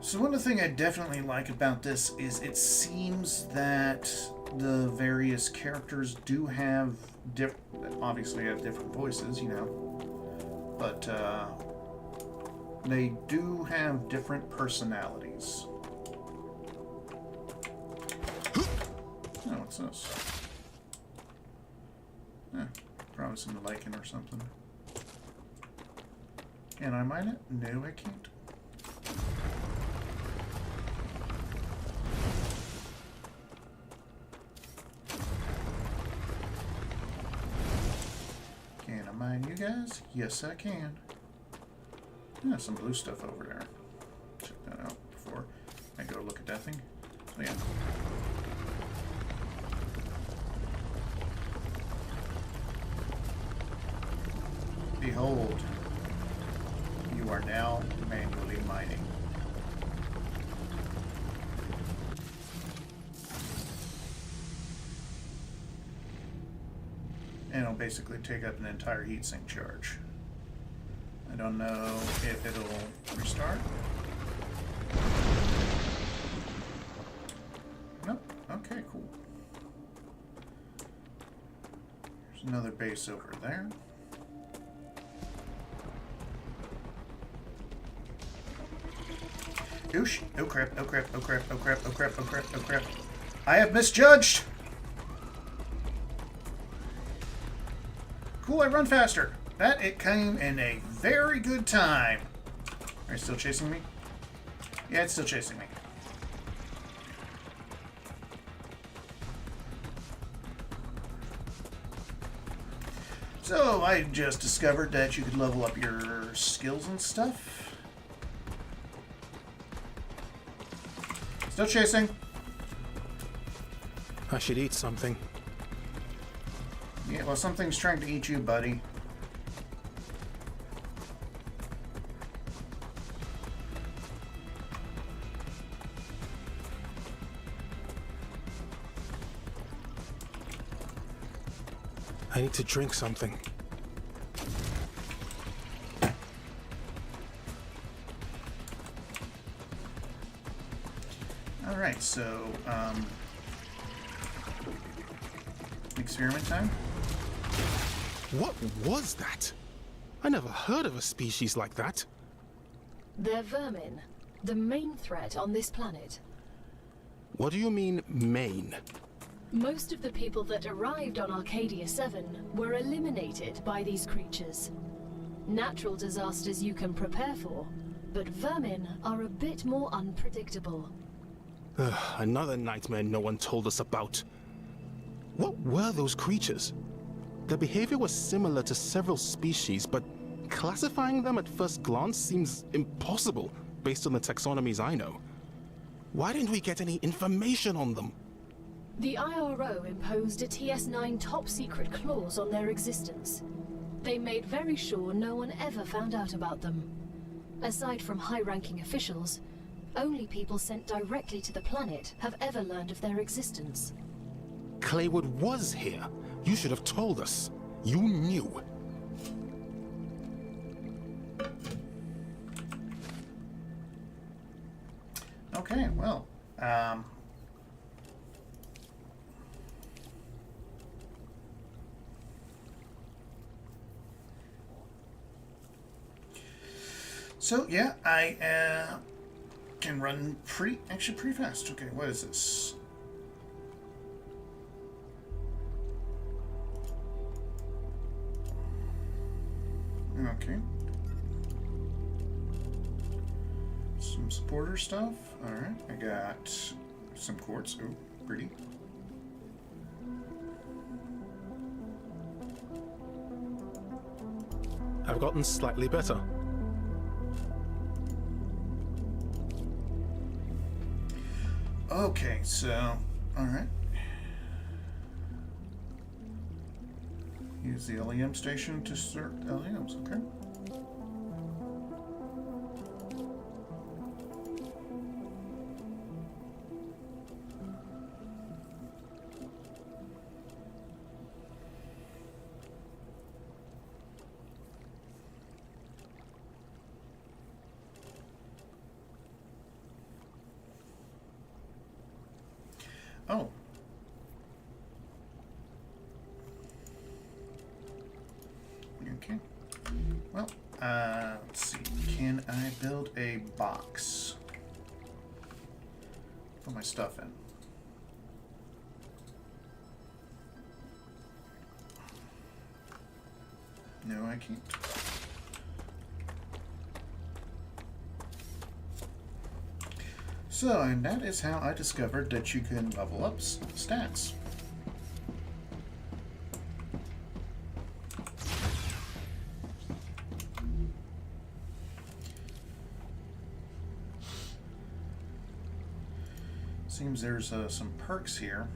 So one thing I definitely like about this is it seems that the various characters do have obviously have different voices, you know, but they do have different personalities. Oh, what's this? Probably some lichen or something. Can I mine it? No, I can't. Can I mine you guys? Yes, I can. Yeah, some blue stuff over there. Check that out before I go look at that thing. So yeah. Behold, you are now manually mining. And it'll basically take up an entire heatsink charge. I don't know if it'll restart. Nope. Okay, cool. There's another base over there. Oosh. Oh crap, oh crap, oh crap, oh crap, oh crap, oh crap, oh crap. I have misjudged! Cool, I run faster. That it came in a very good time. Are you still chasing me? Yeah, it's still chasing me. So, I just discovered that you could level up your skills and stuff. Still chasing. I should eat something. Yeah, well, something's trying to eat you, buddy. I need to drink something. Alright, so, experiment time? What was that? I never heard of a species like that. They're vermin, the main threat on this planet. What do you mean, main? Most of the people that arrived on Arcadia 7 were eliminated by these creatures. Natural disasters you can prepare for, but vermin are a bit more unpredictable. Another nightmare no one told us about. What were those creatures? Their behavior was similar to several species, but classifying them at first glance seems impossible based on the taxonomies I know. Why didn't we get any information on them? The IRO imposed a TS9 top-secret clause on their existence. They made very sure no one ever found out about them. Aside from high-ranking officials, only people sent directly to the planet have ever learned of their existence. Claywood was here. You should have told us. You knew. Okay, well, so yeah, I can run pretty fast. Okay, what is this? Okay. Some supporter stuff. Alright, I got some quartz. Oh, pretty. I've gotten slightly better. Okay, so, alright. Use the LEM station to start LEMs, okay. Oh. Okay. Well, let's see. Can I build a box? Put my stuff in. No, I can't. So, and that is how I discovered that you can level up stats. Seems there's some perks here,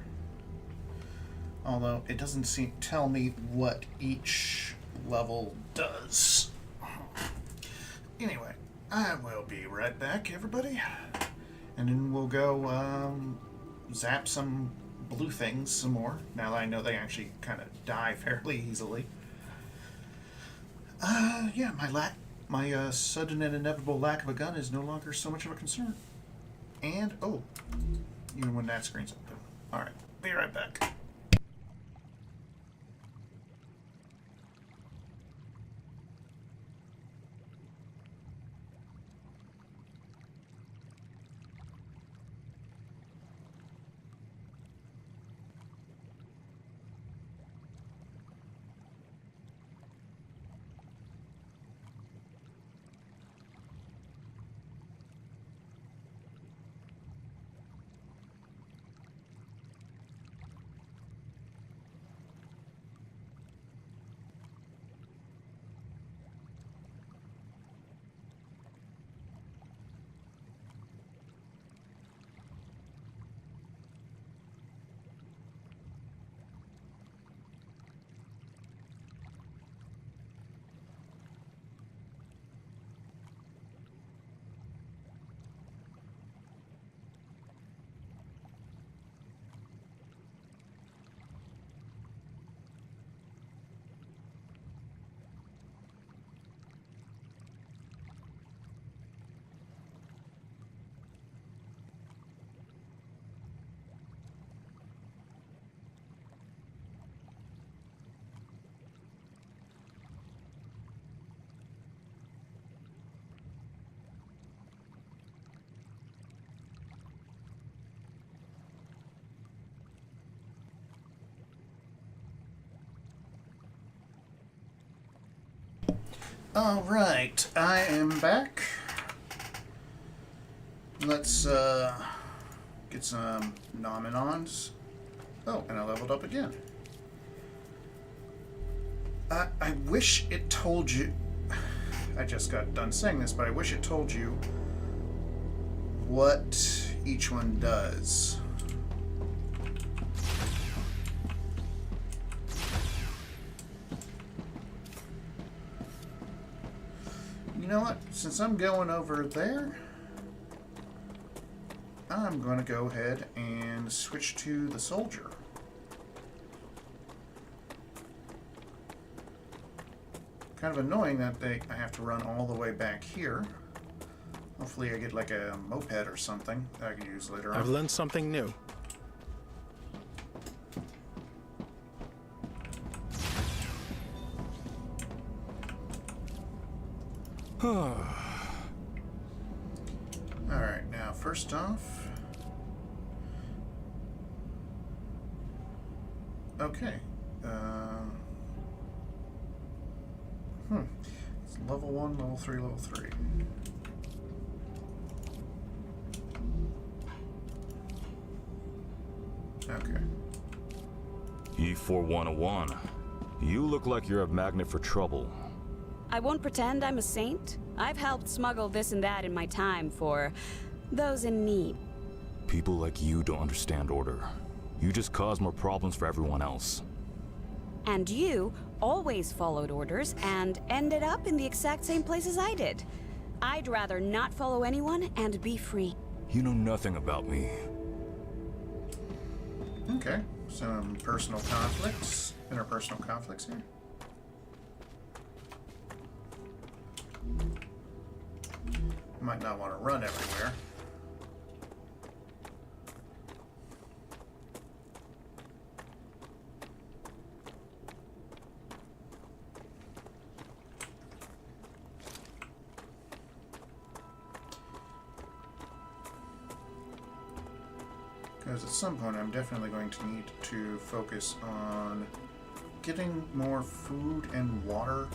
although it doesn't tell me what each level does. Anyway, I will be right back, everybody, and then we'll go zap some blue things some more. Now that I know they actually kind of die fairly easily. Yeah, my sudden and inevitable lack of a gun is no longer so much of a concern. And oh, even when that screen's open. All right, be right back. All right, I am back. Let's get some nominons. Oh, and I leveled up again. I wish it told you. I just got done saying this, but I wish it told you what each one does. You know what? Since I'm going over there, I'm going to go ahead and switch to the soldier. Kind of annoying that I have to run all the way back here. Hopefully I get like a moped or something that I can use later on. I've learned something new. Alright, now first off... Okay. It's level 1, level 3, level 3. Okay. E4101. You look like you're a magnet for trouble. I won't pretend I'm a saint. I've helped smuggle this and that in my time for those in need. People like you don't understand order. You just cause more problems for everyone else. And you always followed orders and ended up in the exact same place as I did. I'd rather not follow anyone and be free. You know nothing about me. Okay, some personal conflicts, interpersonal conflicts here. Might not want to run everywhere. Because at some point I'm definitely going to need to focus on getting more food and water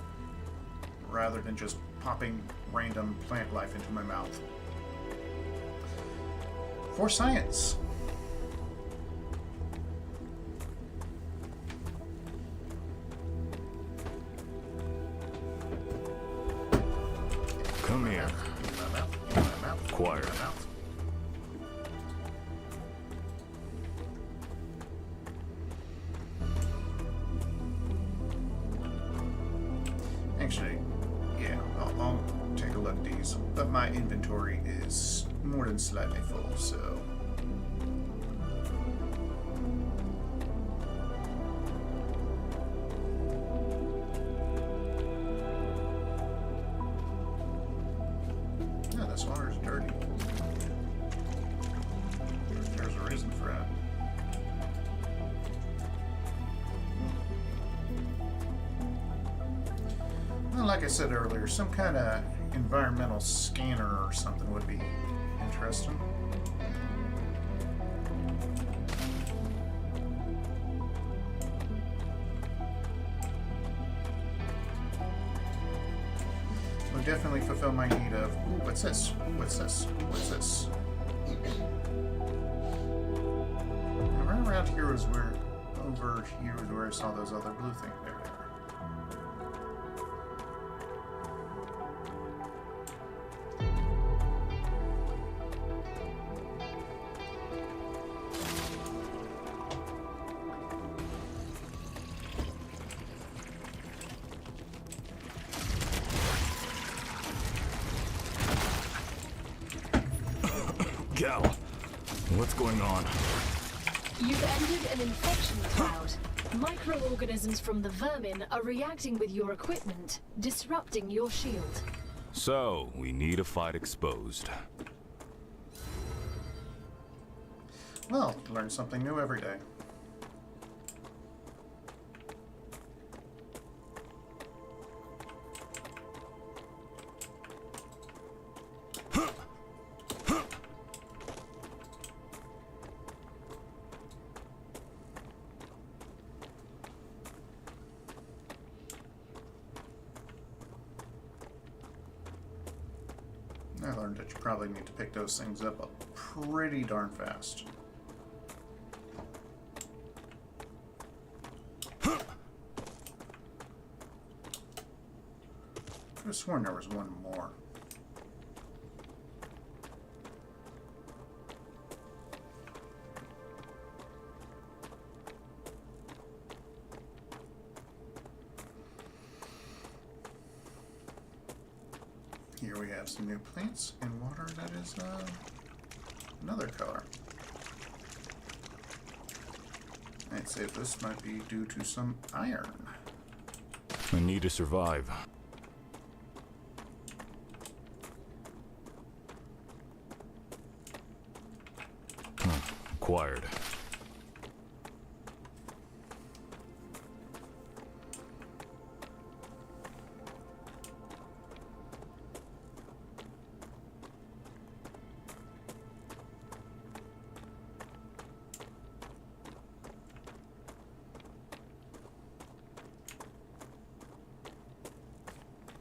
rather than just popping random plant life into my mouth. For science. Come here. Quiet. Actually, yeah, I'll take a look at these. But my inventory is more than slightly full, so... No, this water is dirty. There's a reason for that. Well, like I said earlier, some kind of environmental scanner or something would be interesting. Would definitely fulfill my need of, ooh, what's this? What's this? What's this? And right around here was where, over here was where I saw those other blue things. There they are. Gal, what's going on? You've entered an infection cloud. Microorganisms from the vermin are reacting with your equipment, disrupting your shield. So, we need a fight exposed. Well, learn something new every day. I learned that you probably need to pick those things up pretty darn fast. I could have sworn there was one more. Here we have some new plants and water that is another color. I'd say this might be due to some iron. I need to survive. Acquired.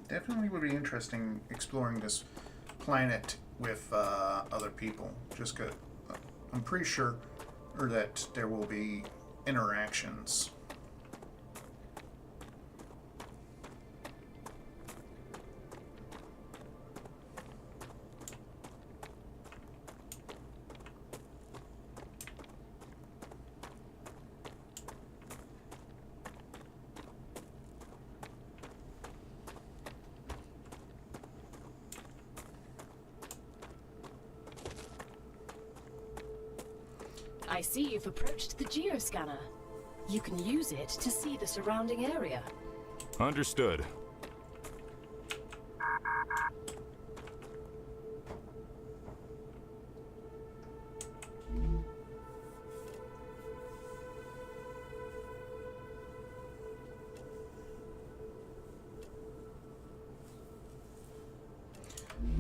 Definitely would be interesting exploring this planet with other people. Just good. I'm pretty sure that there will be interactions. I see you've approached the geoscanner. You can use it to see the surrounding area. Understood.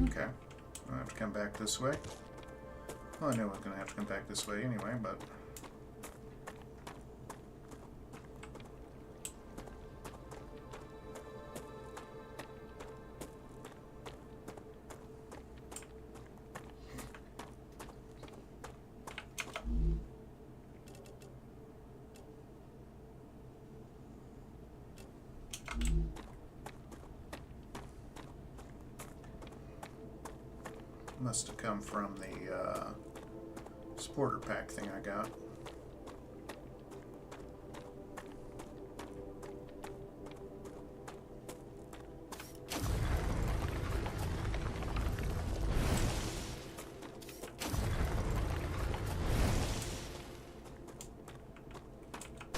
Okay. I'll have to come back this way. Well, I knew I was going to have to come back this way anyway, but... Must have come from the supporter pack thing I got.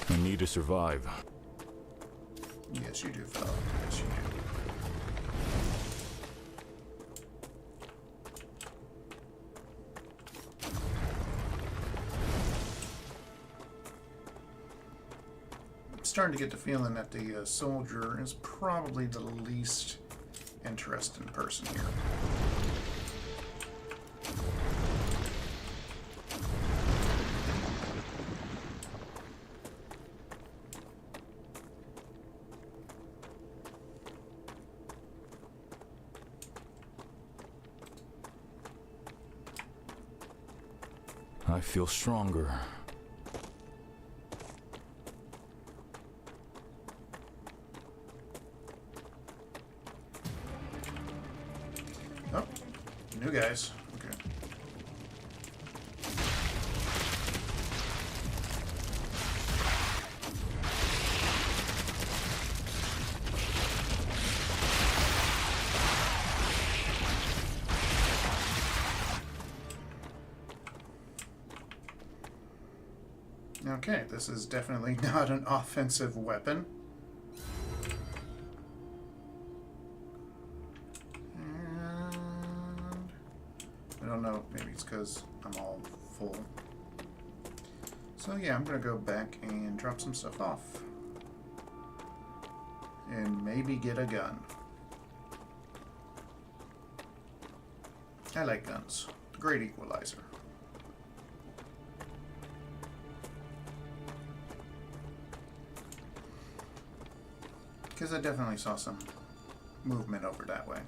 I need to survive. Yes, you do, fellow. Yes, you do. Starting to get the feeling that the soldier is probably the least interesting person here. I feel stronger. Oh, new guys. Okay. Okay, this is definitely not an offensive weapon. I don't know, maybe it's because I'm all full. So yeah, I'm gonna go back and drop some stuff off. And maybe get a gun. I like guns. Great equalizer. Because I definitely saw some movement over that way.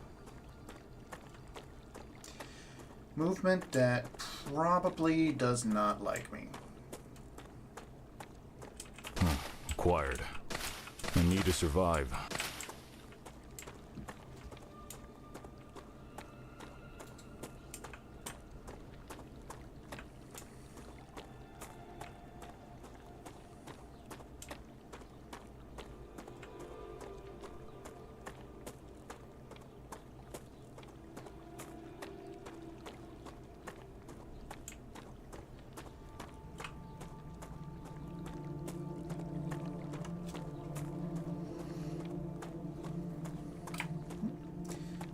Movement that probably does not like me. Acquired. I need to survive.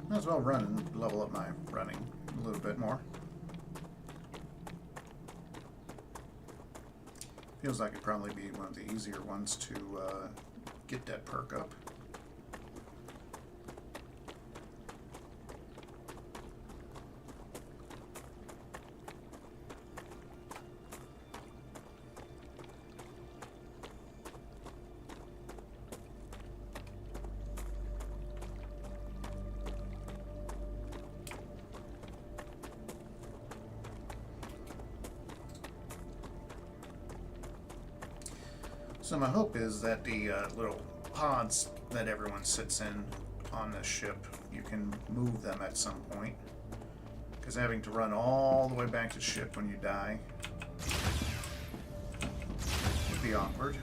Might as well run and level up my running a little bit more. Feels like it'd probably be one of the easier ones to get that perk up. So my hope is that the little pods that everyone sits in on this ship, you can move them at some point. Because having to run all the way back to ship when you die would be awkward.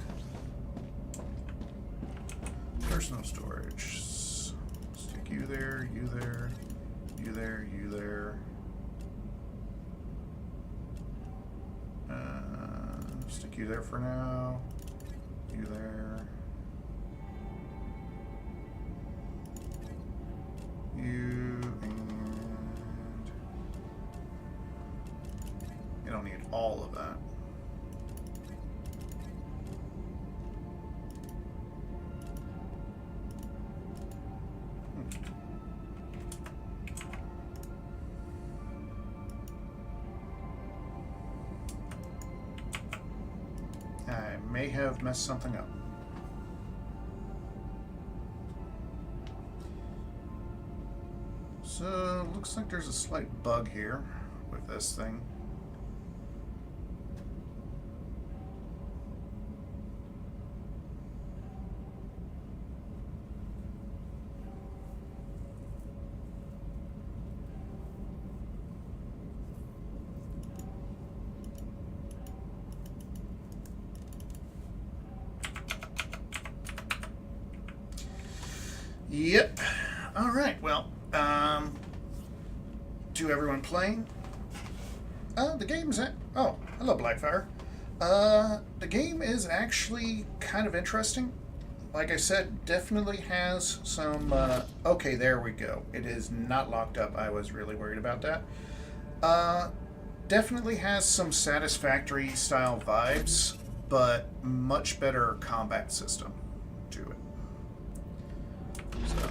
Personal storage. Stick you there, you there, you there, you there. Stick you there for now. You there. You and you don't need all of that. may have messed something up. So, looks like there's a slight bug here with this thing. Yep. All right. Well, to everyone playing, the game's oh, hello, Blackfire. The game is actually kind of interesting. Like I said, definitely has some. Okay, there we go. It is not locked up. I was really worried about that. Definitely has some Satisfactory style vibes, but much better combat system to it. So,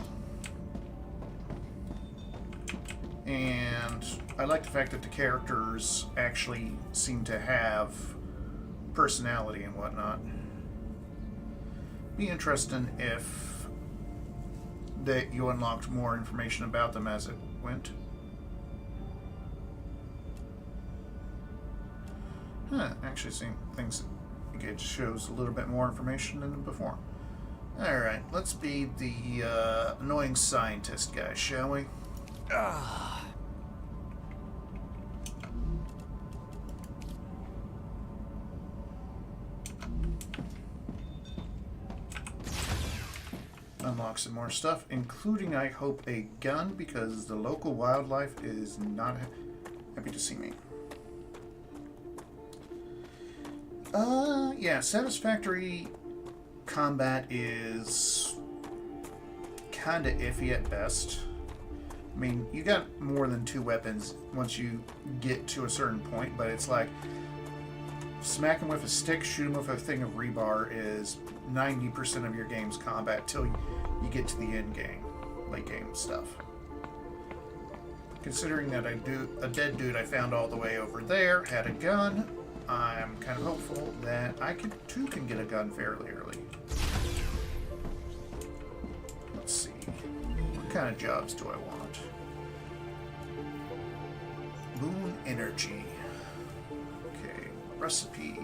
and I like the fact that the characters actually seem to have personality and whatnot. Be interesting if that you unlocked more information about them as it went. Actually, seeing things it shows a little bit more information than before. Alright, let's be the annoying scientist guy, shall we? Unlock some more stuff, including, I hope, a gun, because the local wildlife is not happy to see me. Yeah, Satisfactory combat is kind of iffy at best. I mean, you got more than 2 weapons once you get to a certain point, but it's like smack him with a stick, shoot him with a thing of rebar is 90% of your game's combat till you get to the end game, late game stuff. Considering that a dead dude I found all the way over there had a gun, I'm kind of hopeful that I too can get a gun fairly early. Let's see. What kind of jobs do I want? Moon energy. Okay. Recipe.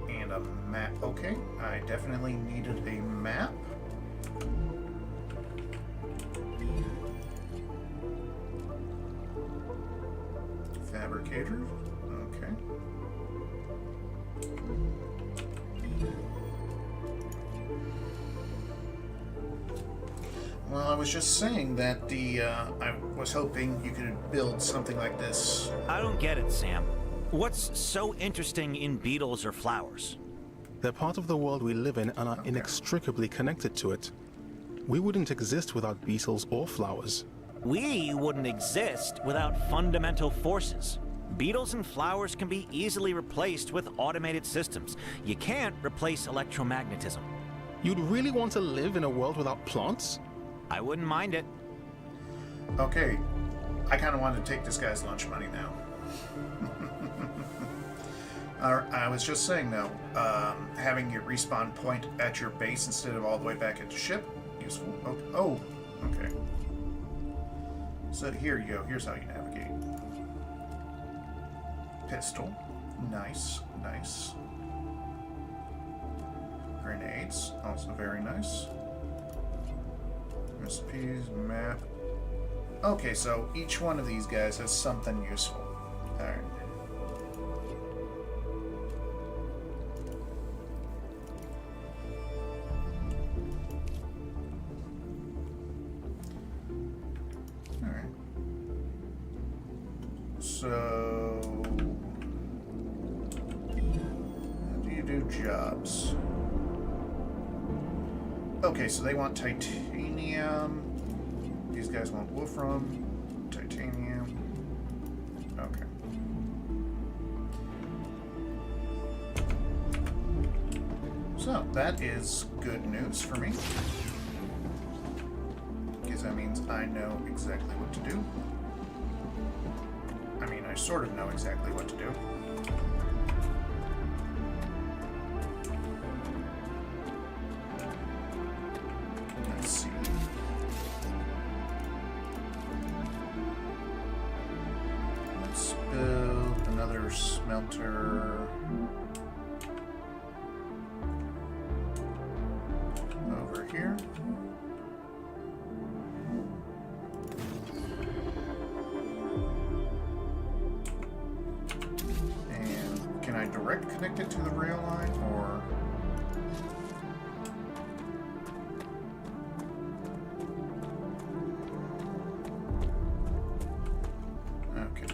And a map. Okay. I definitely needed a map. Fabricator. Okay. Well, I was just saying that I was hoping you could build something like this. I don't get it, Sam. What's so interesting in beetles or flowers? They're part of the world we live in and are inextricably connected to it. We wouldn't exist without beetles or flowers. We wouldn't exist without fundamental forces. Beetles and flowers can be easily replaced with automated systems. You can't replace electromagnetism. You'd really want to live in a world without plants? I wouldn't mind it. Okay, I kind of want to take this guy's lunch money now. I was just saying though, having your respawn point at your base instead of all the way back at the ship, useful. Oh, okay. So here you go. Here's how you navigate. Pistol, nice, nice. Grenades, also very nice. Recipes, map. Okay, so each one of these guys has something useful. Alright. Alright. So... how do you do jobs? Okay, so they want titanium. These guys want wolfram, titanium. Okay. So, that is good news for me. Because that means I know exactly what to do. I mean, I sort of know exactly what to do. Smelter. Over here. And can I direct connect it to the rail line, or... Okay.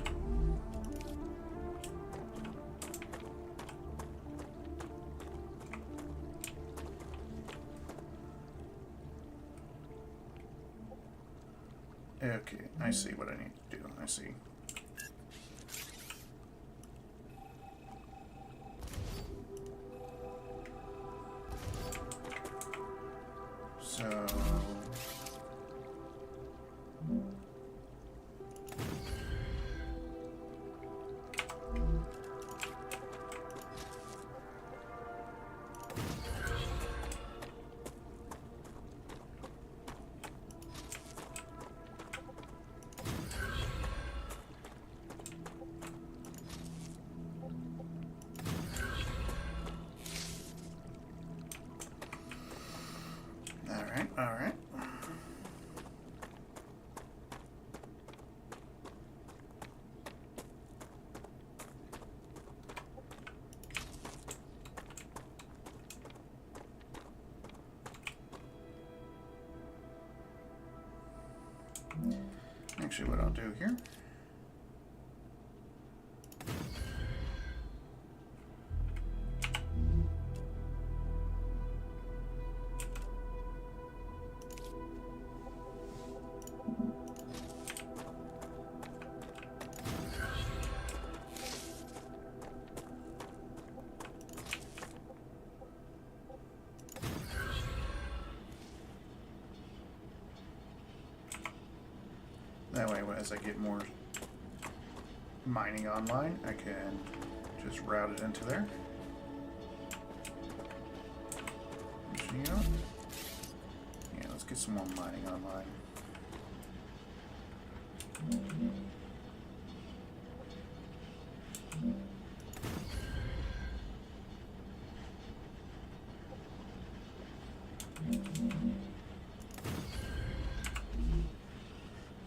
Okay, I see what I need to do. I see. So... All right. Actually, what I'll do here. That way, as I get more mining online, I can just route it into there. Yeah, let's get some more mining online.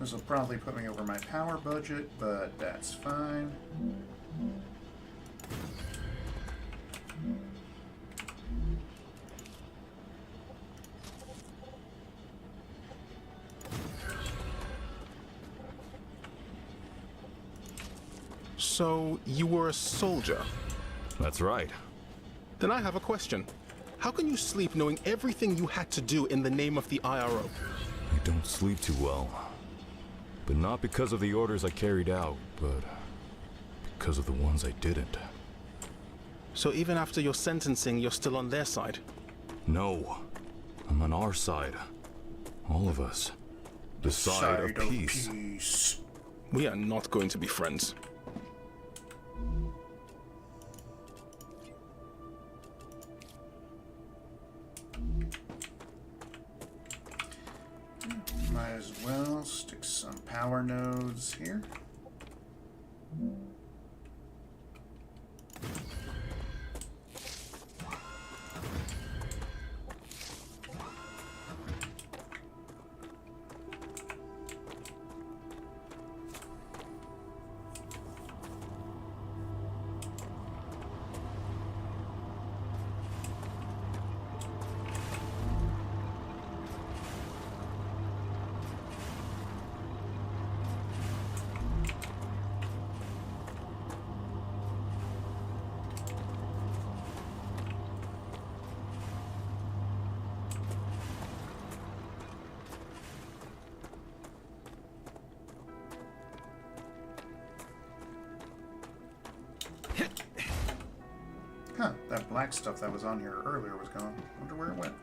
This will probably put me over my power budget, but that's fine. So, you were a soldier? That's right. Then I have a question. How can you sleep knowing everything you had to do in the name of the IRO? I don't sleep too well. But not because of the orders I carried out, but because of the ones I didn't. So even after your sentencing, you're still on their side? No. I'm on our side. All of us. The side of peace. We are not going to be friends. Might as well stick some power nodes here. Huh, that black stuff that was on here earlier was gone. Wonder where it went.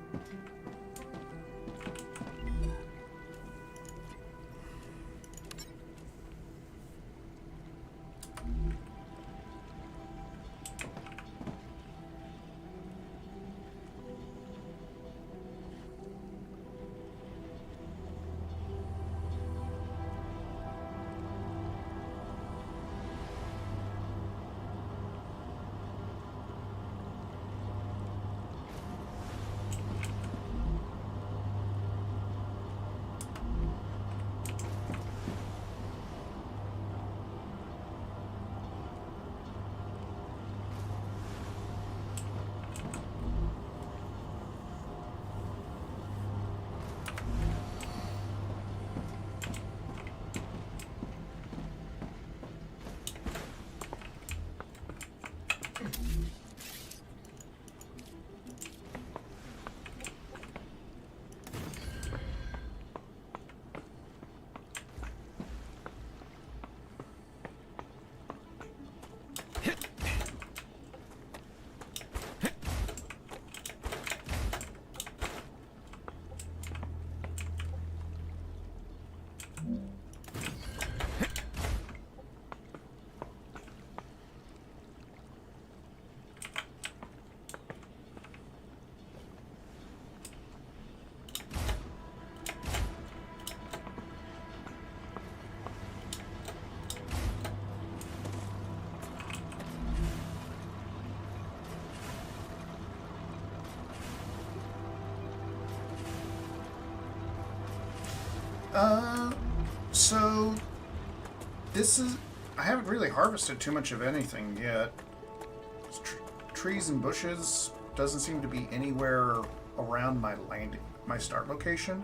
So this is... I haven't really harvested too much of anything yet. Trees and bushes doesn't seem to be anywhere around my start location.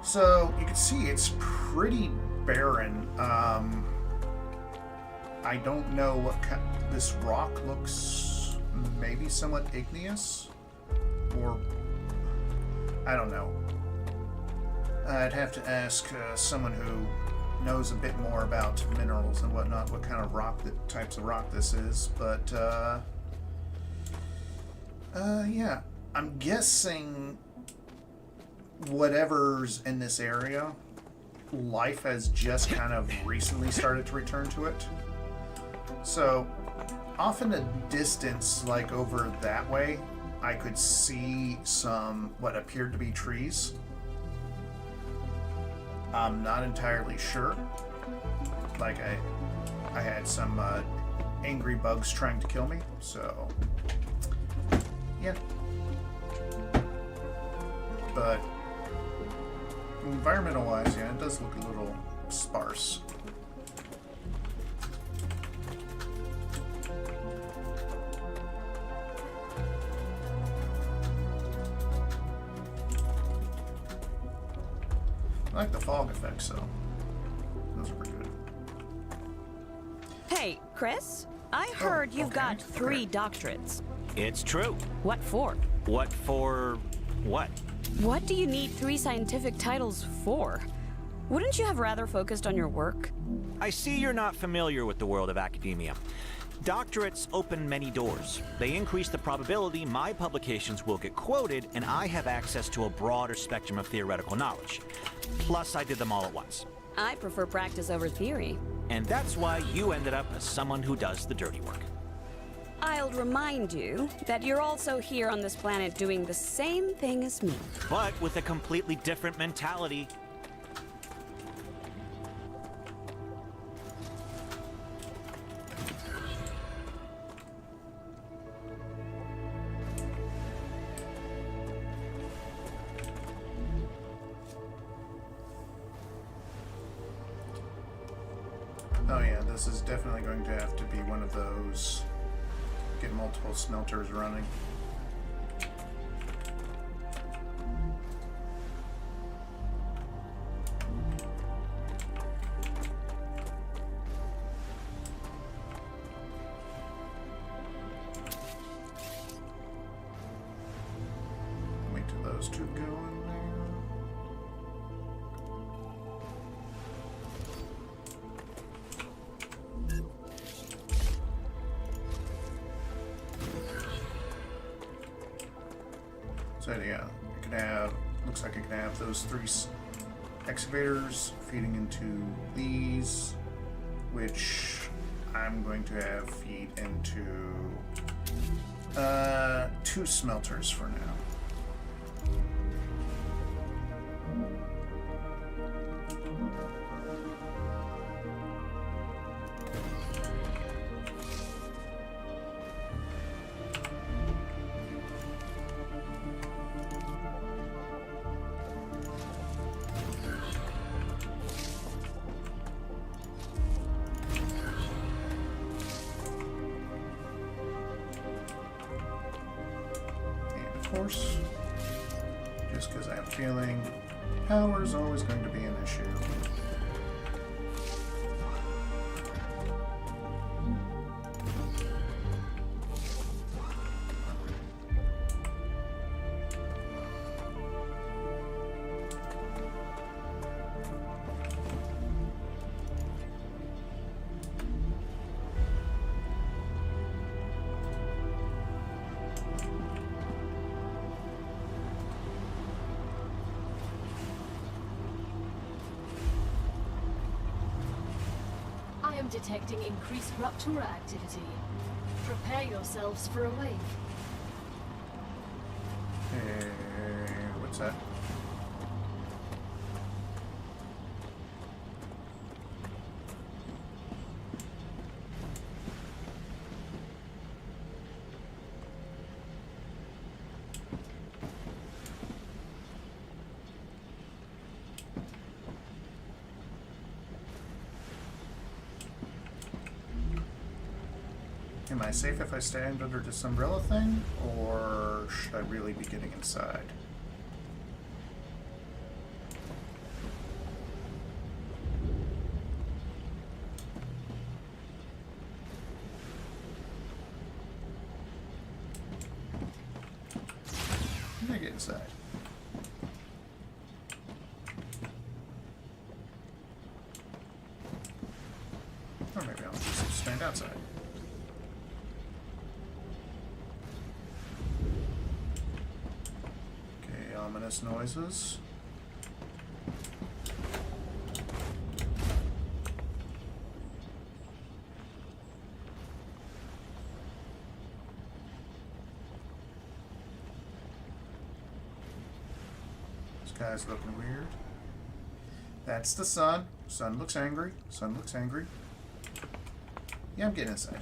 So you can see it's pretty barren. I don't know what this rock looks maybe somewhat igneous, or I don't know. I'd have to ask someone who knows a bit more about minerals and whatnot, what kind of rock, types of rock this is. But yeah, I'm guessing whatever's in this area, life has just kind of recently started to return to it. So off in the distance, like over that way, I could see some what appeared to be trees. I'm not entirely sure. Like I had some angry bugs trying to kill me, so yeah. But environmental-wise, yeah, it does look a little sparse. I like the fog effects, though. Those are pretty good. Hey, Chris, I heard you've got 3 doctorates. It's true. What for? What for what? What do you need 3 scientific titles for? Wouldn't you have rather focused on your work? I see you're not familiar with the world of academia. Doctorates open many doors. They increase the probability my publications will get quoted, and I have access to a broader spectrum of theoretical knowledge. Plus, I did them all at once. I prefer practice over theory. And that's why you ended up as someone who does the dirty work. I'll remind you that you're also here on this planet doing the same thing as me. But with a completely different mentality. Oh yeah, this is definitely going to have to be one of those. Get multiple smelters running. Wait till those two go in there. So yeah, I can have, looks like I can have those 3 excavators feeding into these, which I'm going to have feed into 2 smelters for now. Course, just because I have a feeling power is always going to be an issue. I am detecting increased Ruptura activity. Prepare yourselves for a wave. Hey, what's that? Am I safe if I stand under this umbrella thing? Or should I really be getting inside? I'm gonna get inside. Or maybe I'll just stand outside. Okay, ominous noises. This guy's looking weird. That's the sun. Sun looks angry. Sun looks angry. Yeah, I'm getting inside.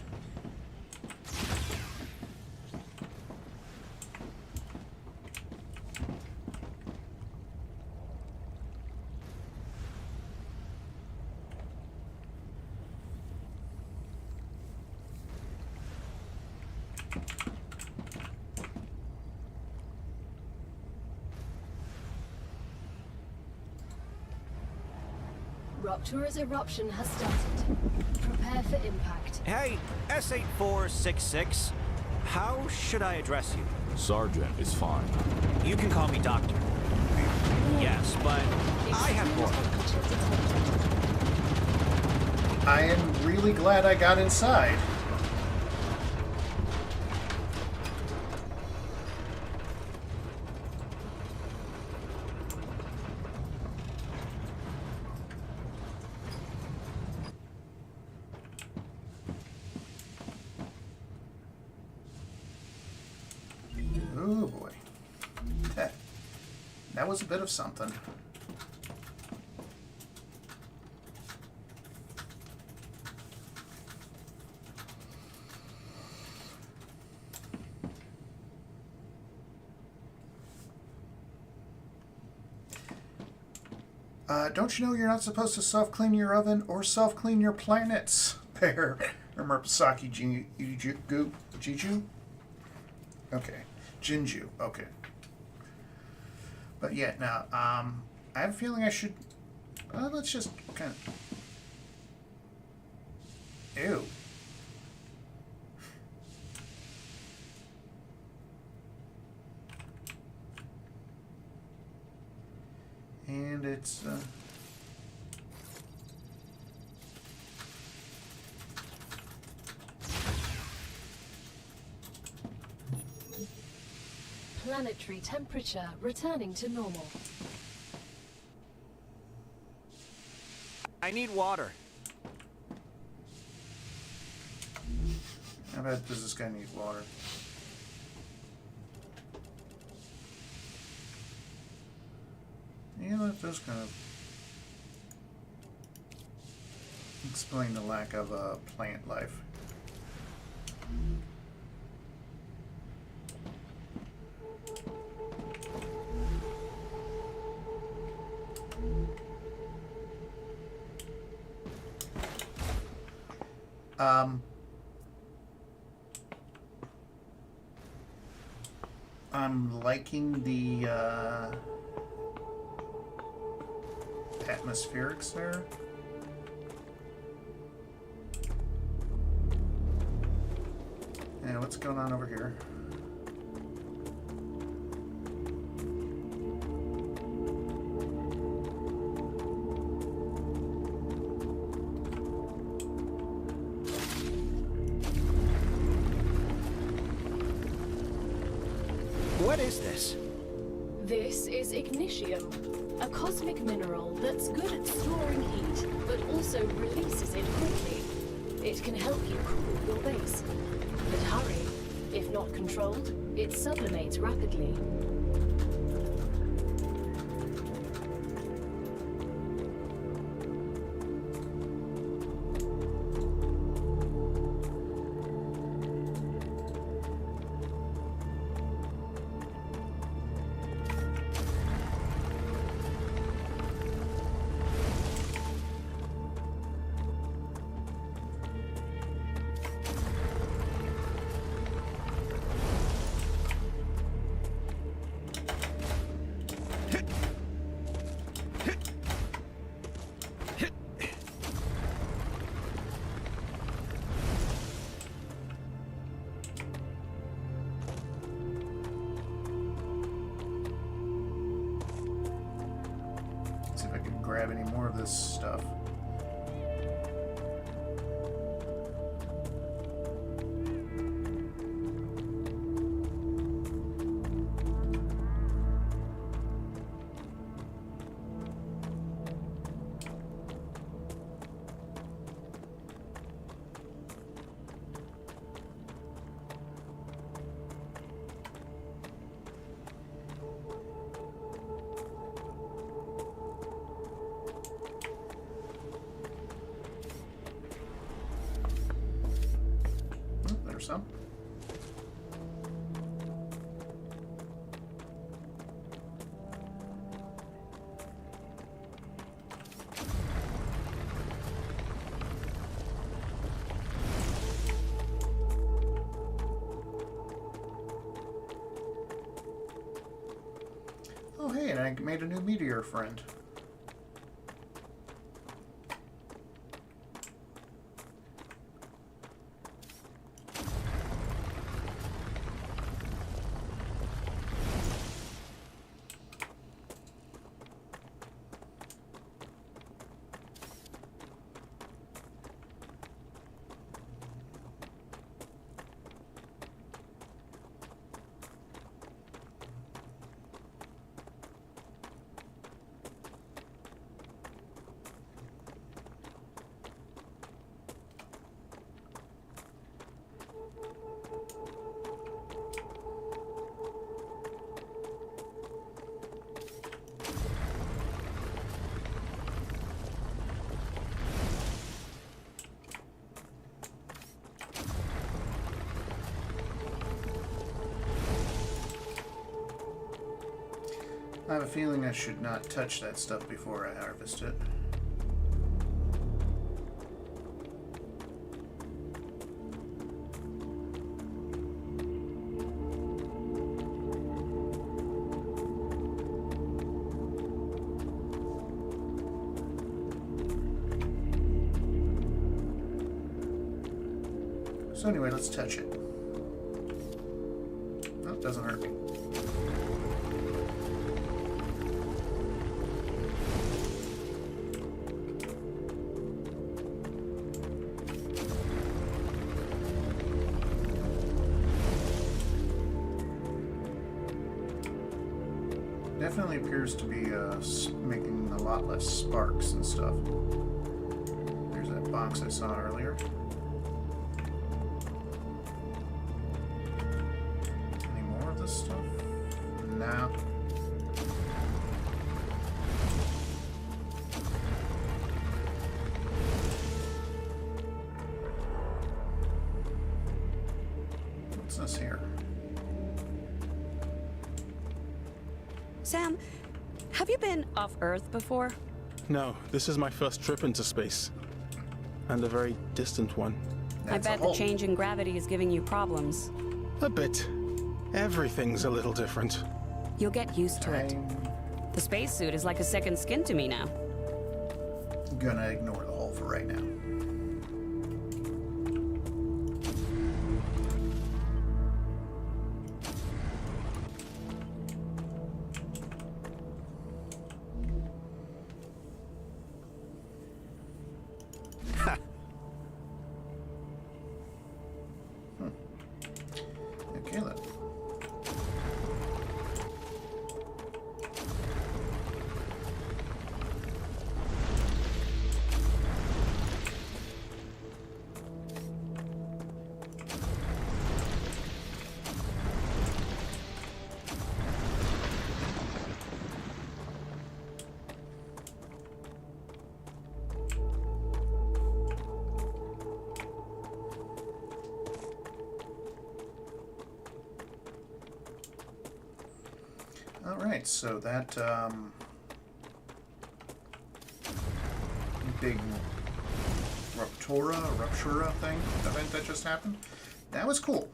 Rupture's eruption has started. Prepare for impact. Hey, S8466. How should I address you? Sergeant is fine. You can call me Doctor. Yes, but I have more. I am really glad I got inside. Oh boy. That was a bit of something. Don't you know you're not supposed to self-clean your oven or self-clean your planets? Pear. Remember Saki Jiju? Okay. Jinju. Okay. But yeah, now, I have a feeling I should... let's just kind of... Ew. And it's... Planetary temperature returning to normal. I need water. How bad does this guy need water? Yeah, that does kind of explain the lack of plant life. I'm liking the atmospherics there. Yeah, what's going on over here? What is this? This is ignium, a cosmic mineral that's good at storing heat, but also releases it quickly. It can help you cool your base. But hurry, if not controlled, it sublimates rapidly. grab any more of this stuff. Some. Oh hey, and I made a new meteor friend. I have a feeling I should not touch that stuff before I harvest it. So anyway, let's touch it. No, it doesn't hurt me. Definitely appears to be making a lot less sparks and stuff. There's that box I saw earlier. Any more of this stuff? No. What's this here? Sam, have you been off Earth before? No, this is my first trip into space. And a very distant one. I bet the change in gravity is giving you problems. A bit. Everything's a little different. You'll get used to it. The spacesuit is like a second skin to me now. I'm gonna ignore the hole for right now. Okay, then. Alright, so that big Ruptura thing, event that just happened, that was cool.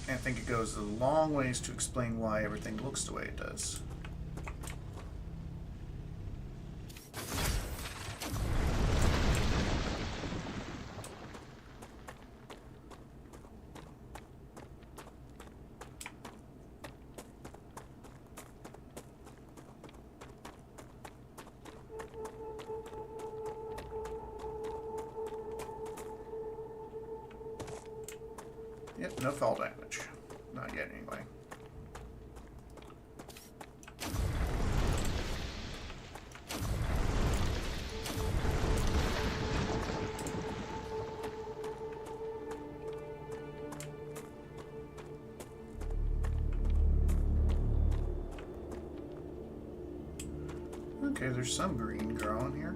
I think it goes a long ways to explain why everything looks the way it does. No fall damage. Not yet, anyway. Okay, there's some green growing here.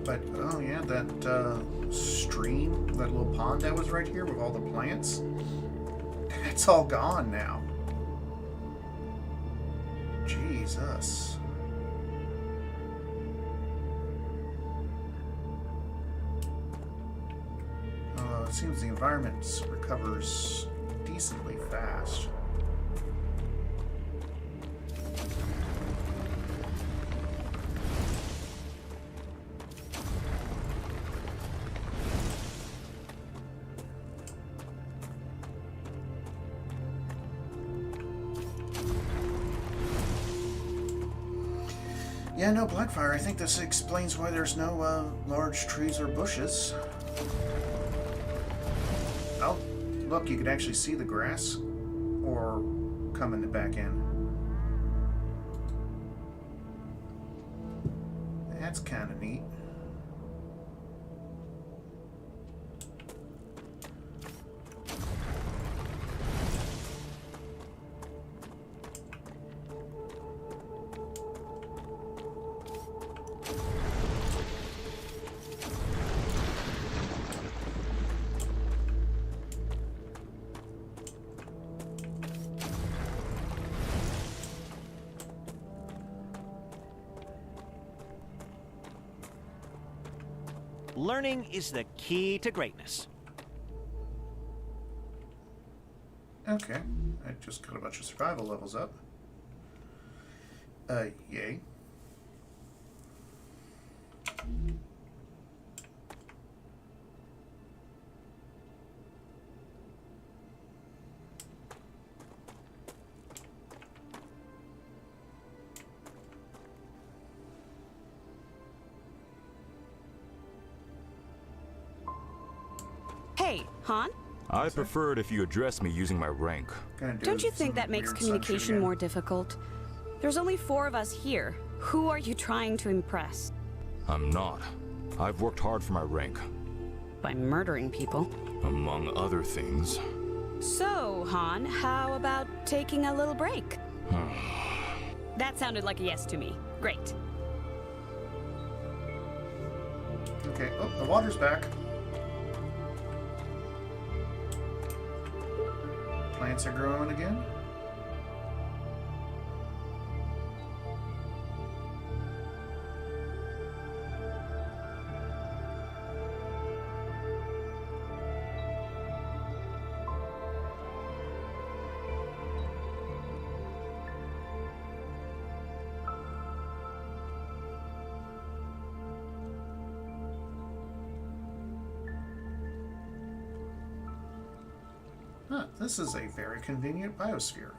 But, oh yeah, that stream, that little pond that was right here with all the plants, it's all gone now. Jesus. It seems the environment recovers decently fast. Yeah, no Blackfire. I think this explains why there's no large trees or bushes. Oh, look, you can actually see the grass or come in the back end. That's kind of neat. Learning is the key to greatness. Okay, I just got a bunch of survival levels up. Yay. Hey, Han? I prefer it if you address me using my rank. Don't you think that makes communication more difficult? There's only 4 of us here. Who are you trying to impress? I'm not. I've worked hard for my rank. By murdering people. Among other things. So, Han, how about taking a little break? That sounded like a yes to me. Great. Okay, oh, the water's back. Plants are growing again. Huh, this is a very convenient biosphere.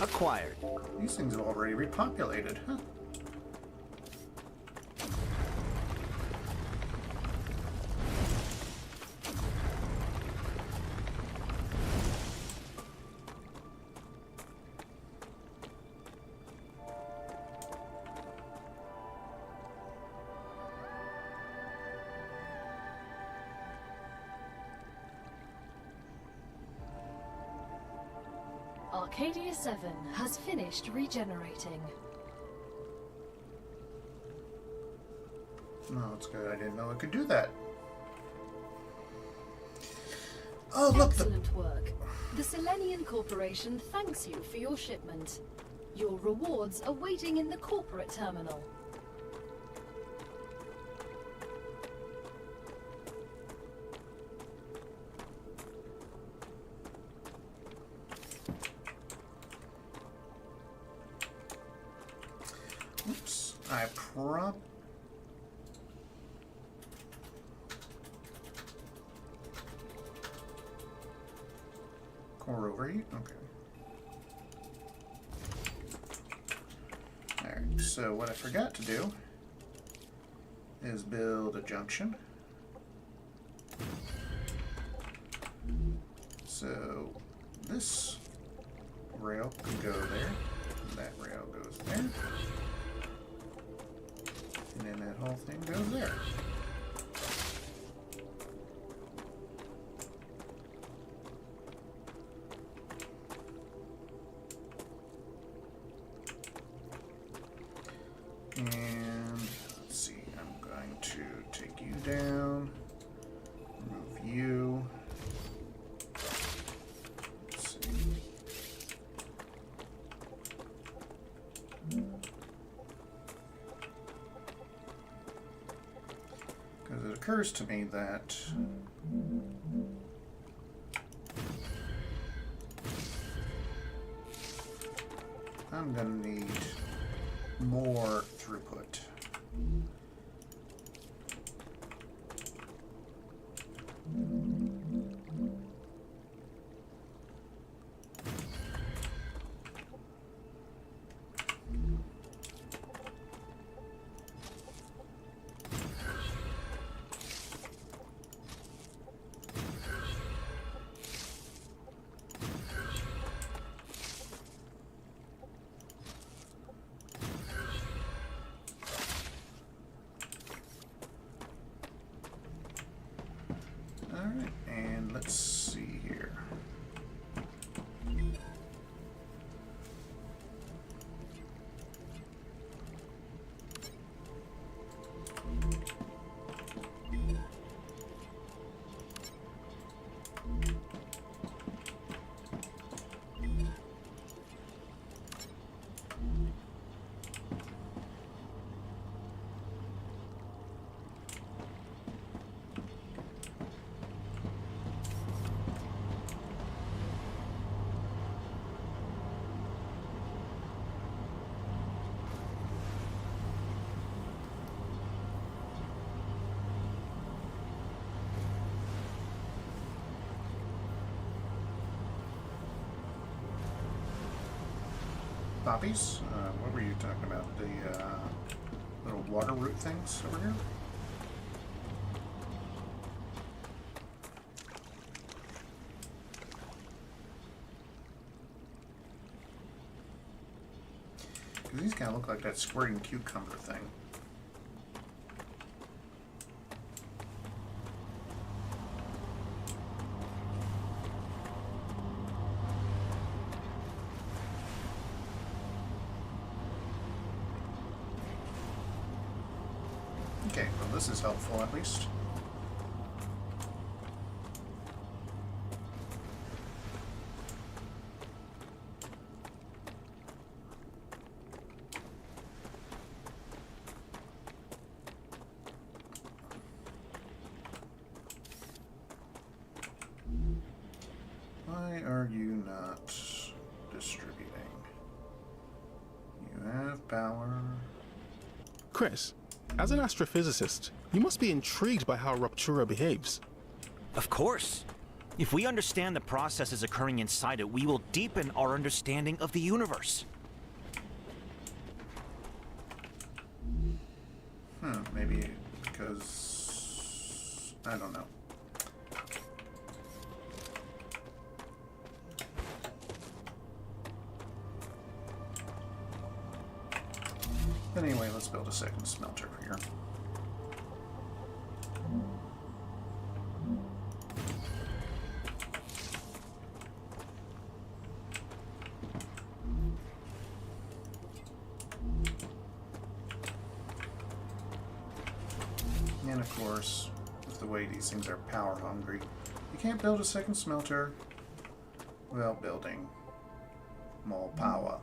Acquired. These things have already repopulated, huh? Arcadia 7 has finished regenerating. No, it's good. I didn't know it could do that. Oh, look! Excellent work. The Selenian Corporation thanks you for your shipment. Your rewards are waiting in the corporate terminal. Oops, core overheat? Okay. Alright, so what I forgot to do is build a junction. So this rail can go there, and that rail goes there, and then that whole thing goes there. And let's see, I'm going to take you down, remove you. Let's see. Because it occurs to me that I'm going to need more throughput. Alright, and let's see here. Poppies? What were you talking about? The little water root things over here? Because these kind of look like that squirting cucumber thing. Okay, well this is helpful at least. Why are you not distributing? You have power. Chris, as an astrophysicist, you must be intrigued by how Ruptura behaves. Of course. If we understand the processes occurring inside it, we will deepen our understanding of the universe. Maybe because... I don't know. Anyway, let's build a second smelter here. And of course, with the way these things are power hungry, you can't build a second smelter Well, building more power.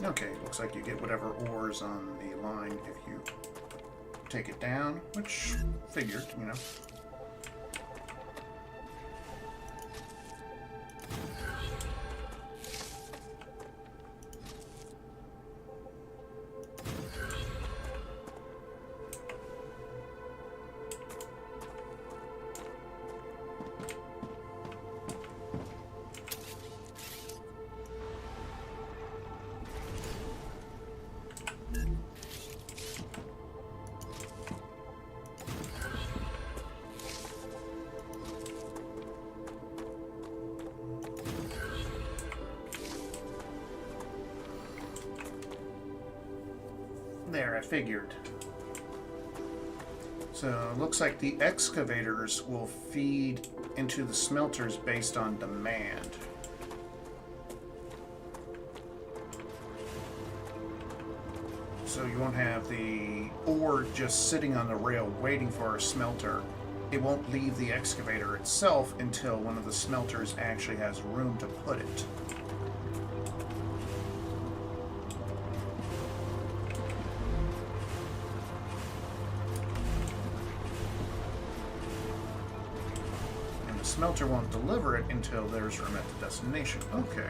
Okay, looks like you get whatever ores on the line if you take it down, which figured, you know. There, I figured. So, looks like the excavators will feed into the smelters based on demand. So you won't have the ore just sitting on the rail waiting for a smelter. It won't leave the excavator itself until one of the smelters actually has room to put it. Smelter won't deliver it until there's room at the destination. Okay.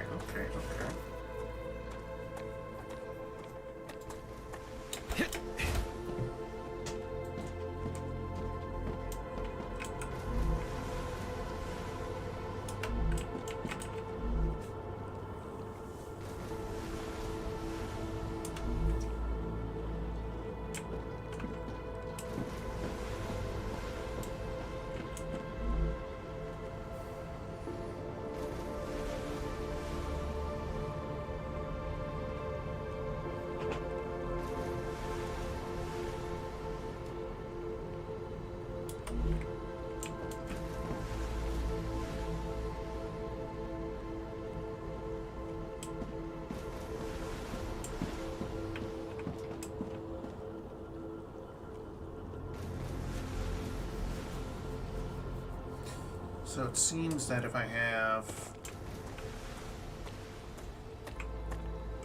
So it seems that if I have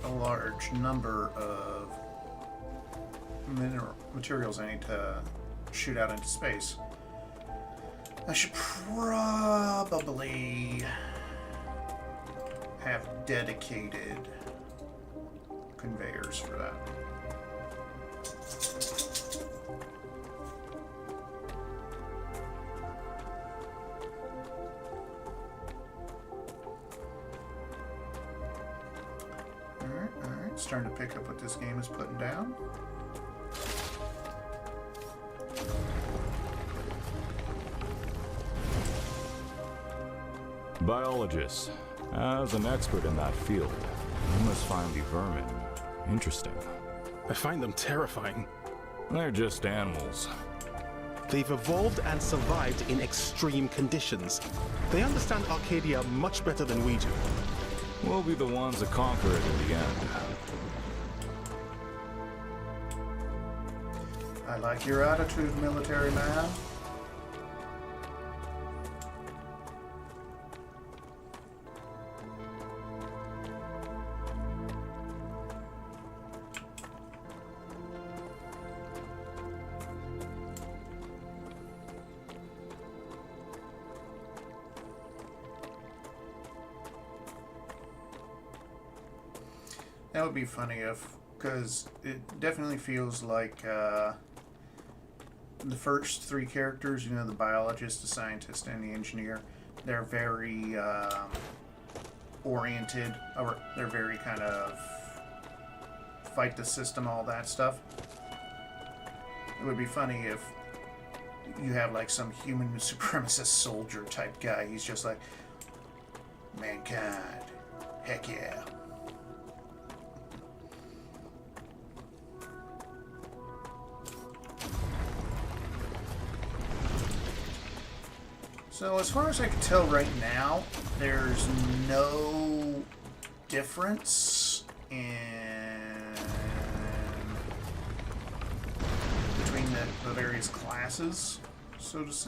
a large number of materials I need to shoot out into space, I should probably have dedicated conveyors for that. Alright, starting to pick up what this game is putting down. Biologist. As an expert in that field, you must find the vermin interesting. I find them terrifying. They're just animals. They've evolved and survived in extreme conditions. They understand Arcadia much better than we do. We'll be the ones that conquer it in the end. I like your attitude, military man. That would be funny if because it definitely feels like the first three characters, you know, the biologist, the scientist, and the engineer, they're very oriented, or they're very kind of fight the system, all that stuff. It would be funny if you have like some human supremacist soldier type guy. He's just like, mankind, heck yeah. So as far as I can tell right now, there's no difference between the various classes, so to say.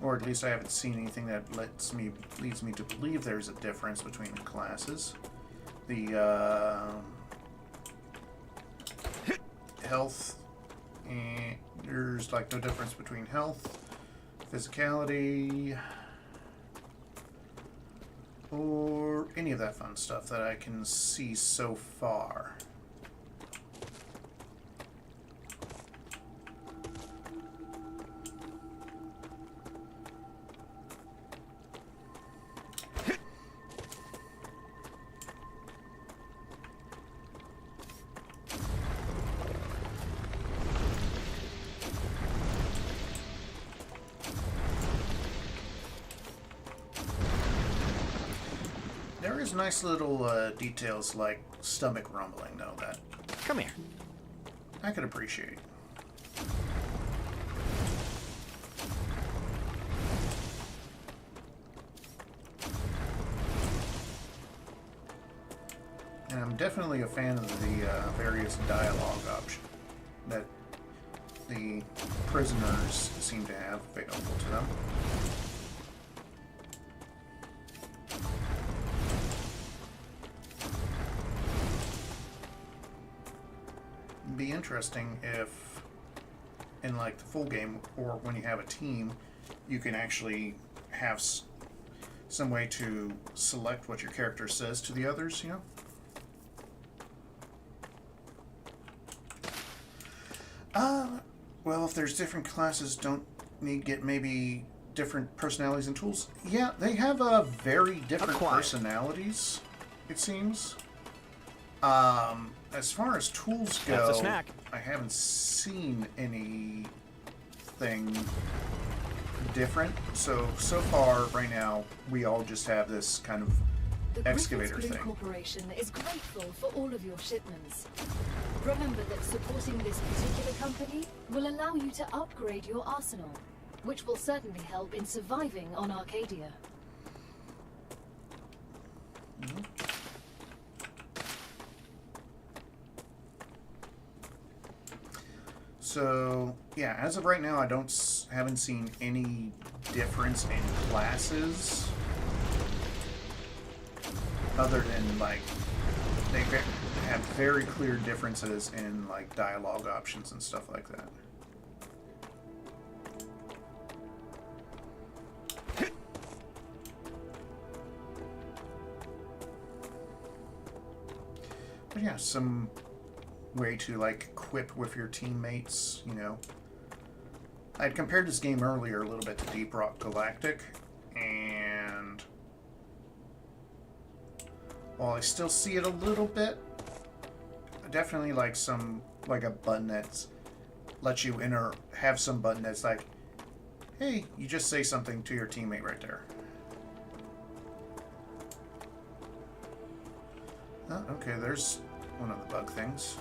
Or at least I haven't seen anything that leads me to believe there's a difference between the classes. The health, and there's like no difference between health, physicality, or any of that fun stuff that I can see so far. There is nice little details like stomach rumbling, though, that Come here. I could appreciate. And I'm definitely a fan of the various dialogue options that the prisoners seem to have available to them. Be interesting if in like the full game, or when you have a team, you can actually have some way to select what your character says to the others, you know? Well, if there's different classes, don't need get maybe different personalities and tools. Yeah, they have very different personalities, it seems. As far as tools go, That's a snack. I haven't seen anything different. So far, right now, we all just have this kind of The excavator Griffiths thing. Blue Corporation is grateful for all of your shipments. Remember that supporting this particular company will allow you to upgrade your arsenal, which will certainly help in surviving on Arcadia. Mm-hmm. So yeah, as of right now, I haven't seen any difference in classes, other than like they have very clear differences in like dialogue options and stuff like that. But yeah, some way to like equip with your teammates, you know. I'd compared this game earlier a little bit to Deep Rock Galactic, and while I still see it a little bit, definitely like a button that lets you have some button that's like, hey, you just say something to your teammate right there. Oh, okay, there's one of the bug things.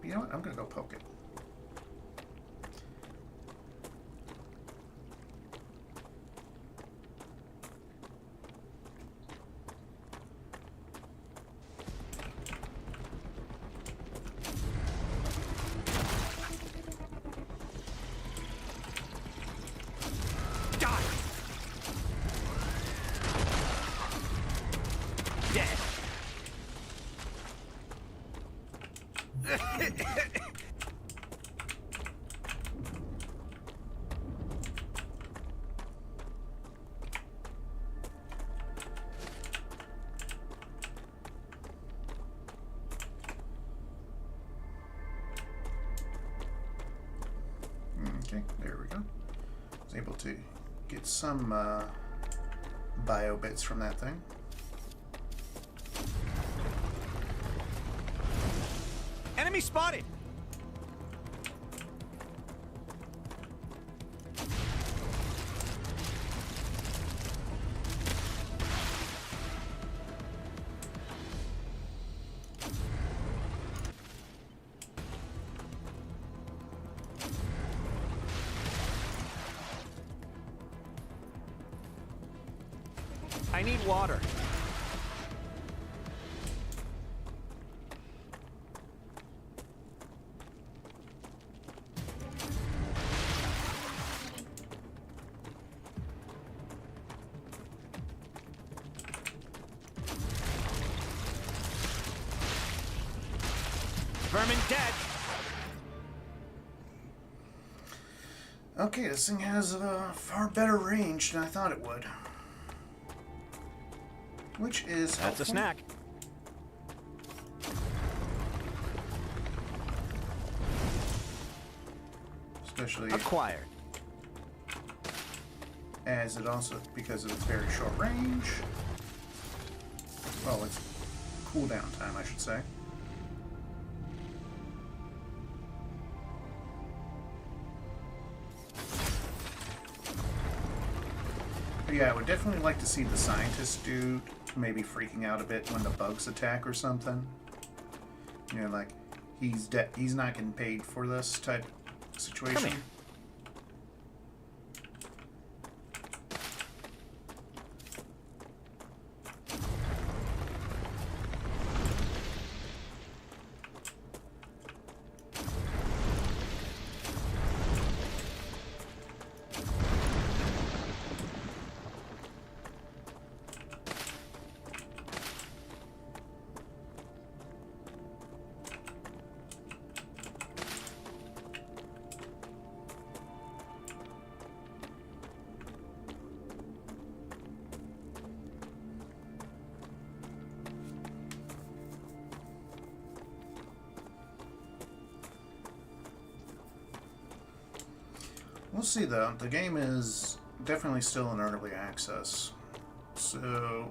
You know what? I'm gonna go poke it. Die! Dead! able to get some bio bits from that thing. Enemy spotted! I need water. Vermin dead. Okay, this thing has a far better range than I thought it would. Which is That's helpful. a snack. Especially Acquired. as it also, because of its very short range. Well, its cooldown time, I should say. But yeah, I would definitely like to see the scientist dude maybe freaking out a bit when the bugs attack or something. You know, like he's not getting paid for this type situation. Come here. We'll see though. The game is definitely still in early access. So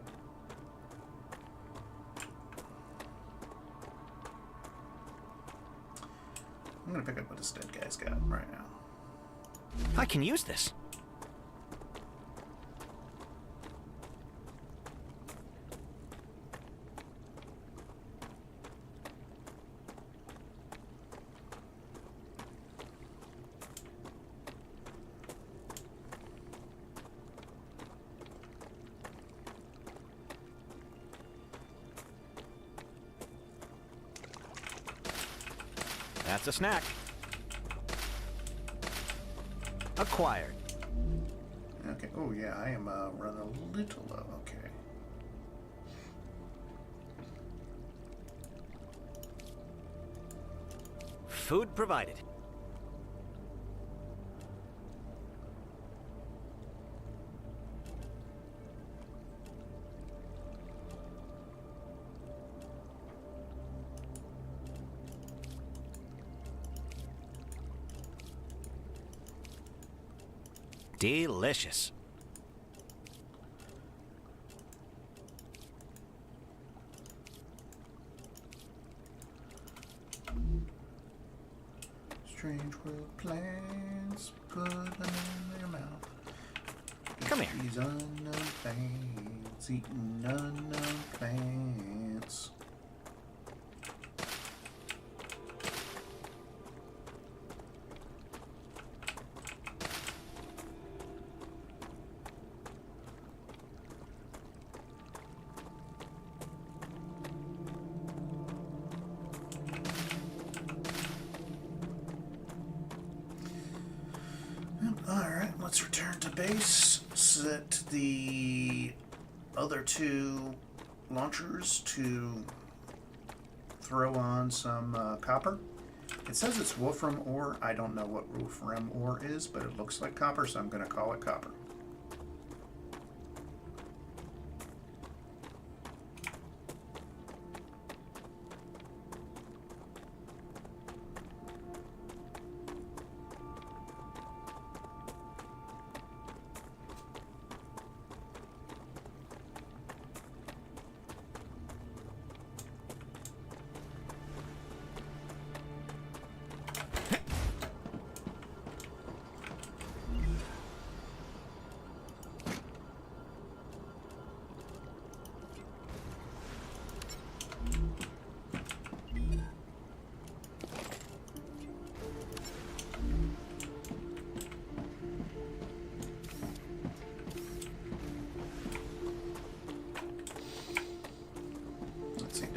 I'm gonna pick up what this dead guy's got right now. I can use this. That's a snack. Acquired. Okay. Oh yeah, I am running a little low. Okay. Food provided. Delicious. Strange world plants, put them in their mouth. Come here. These unknown plants, eating unknown plants. Alright, let's return to base. Set the other two launchers to throw on some copper. It says it's wolfram ore. I don't know what wolfram ore is, but it looks like copper, so I'm going to call it copper.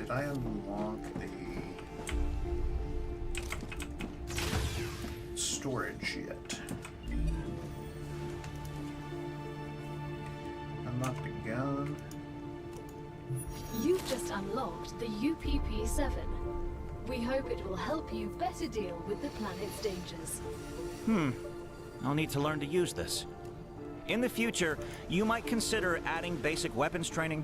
did I unlock the storage yet? Unlock the gun. You've just unlocked the UPP-7. We hope it will help you better deal with the planet's dangers. I'll need to learn to use this. In the future, you might consider adding basic weapons training.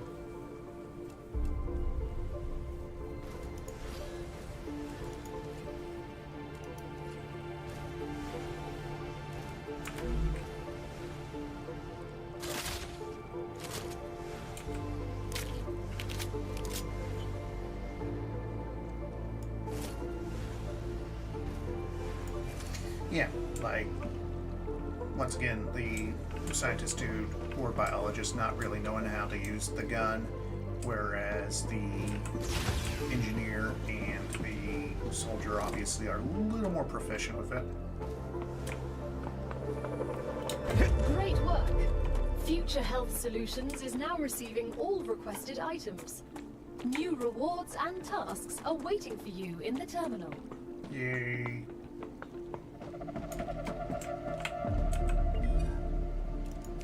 Yeah, like, once again, the scientist dude or biologist not really knowing how to use the gun, whereas the engineer and the soldier obviously are a little more proficient with it. Great work! Future Health Solutions is now receiving all requested items. New rewards and tasks are waiting for you in the terminal. Yay.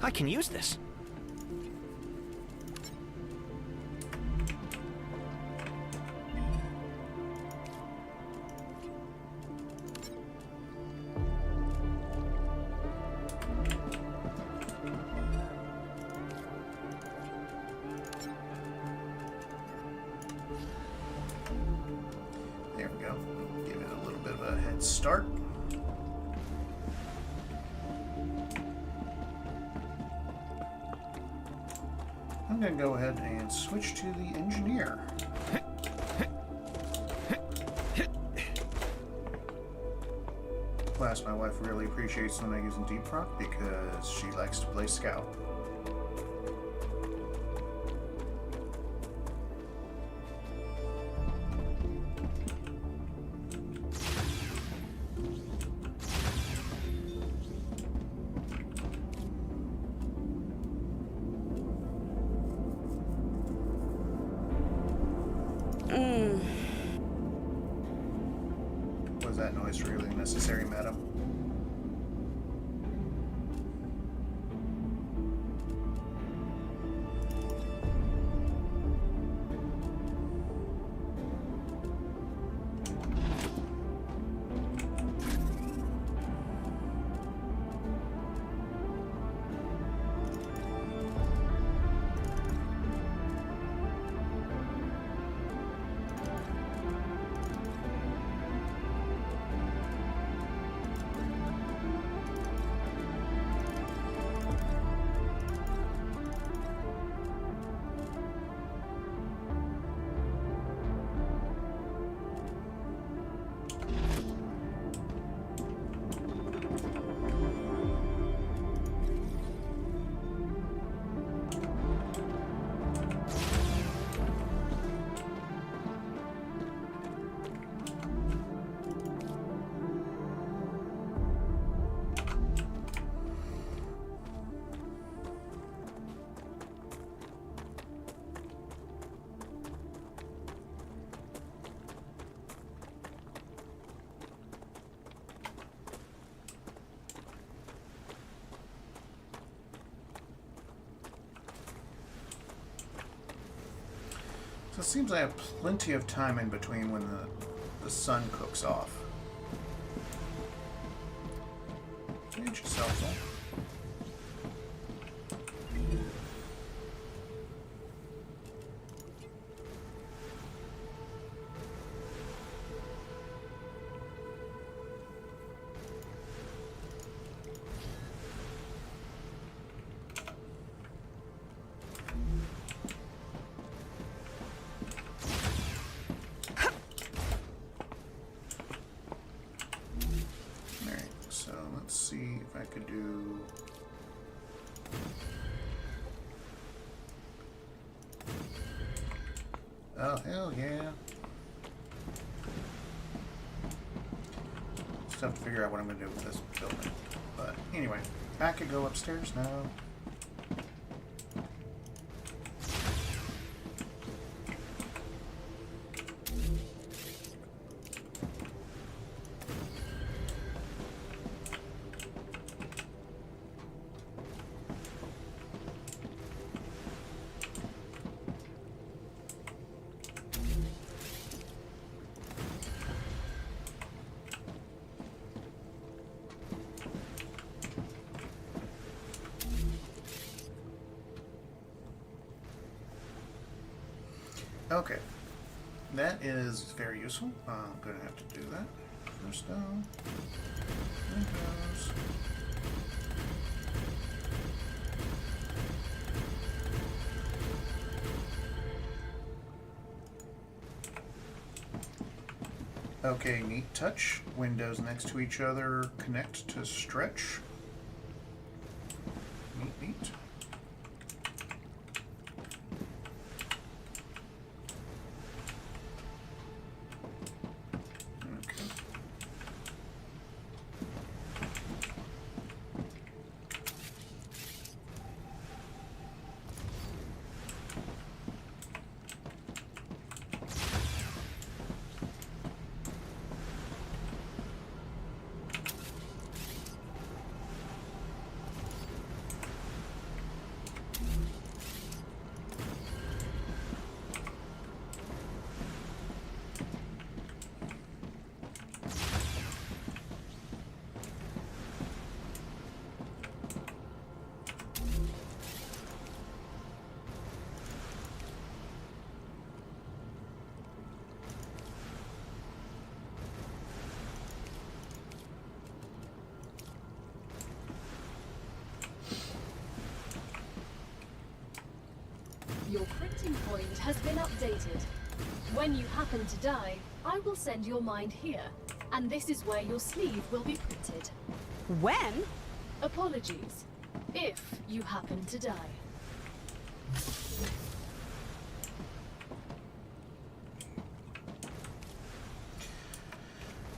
I can use this. There we go. Give it a little bit of a head start. I'm going to go ahead and switch to the engineer. Plus, my wife really appreciates when I use Deep Rock because she likes to play Scout. Was that noise really necessary, madam? So it seems I have plenty of time in between when the sun cooks off. Change yourself up. See if I could do. Oh, hell yeah. Just have to figure out what I'm going to do with this building. But anyway, I could go upstairs now. Okay. That is very useful. I'm going to have to do that. First down. Windows. Okay, neat touch. Windows next to each other connect to stretch. Neat, neat. Okay. Your printing point has been updated. When you happen to die, I will send your mind here, and this is where your sleeve will be printed. When? Apologies, if you happen to die.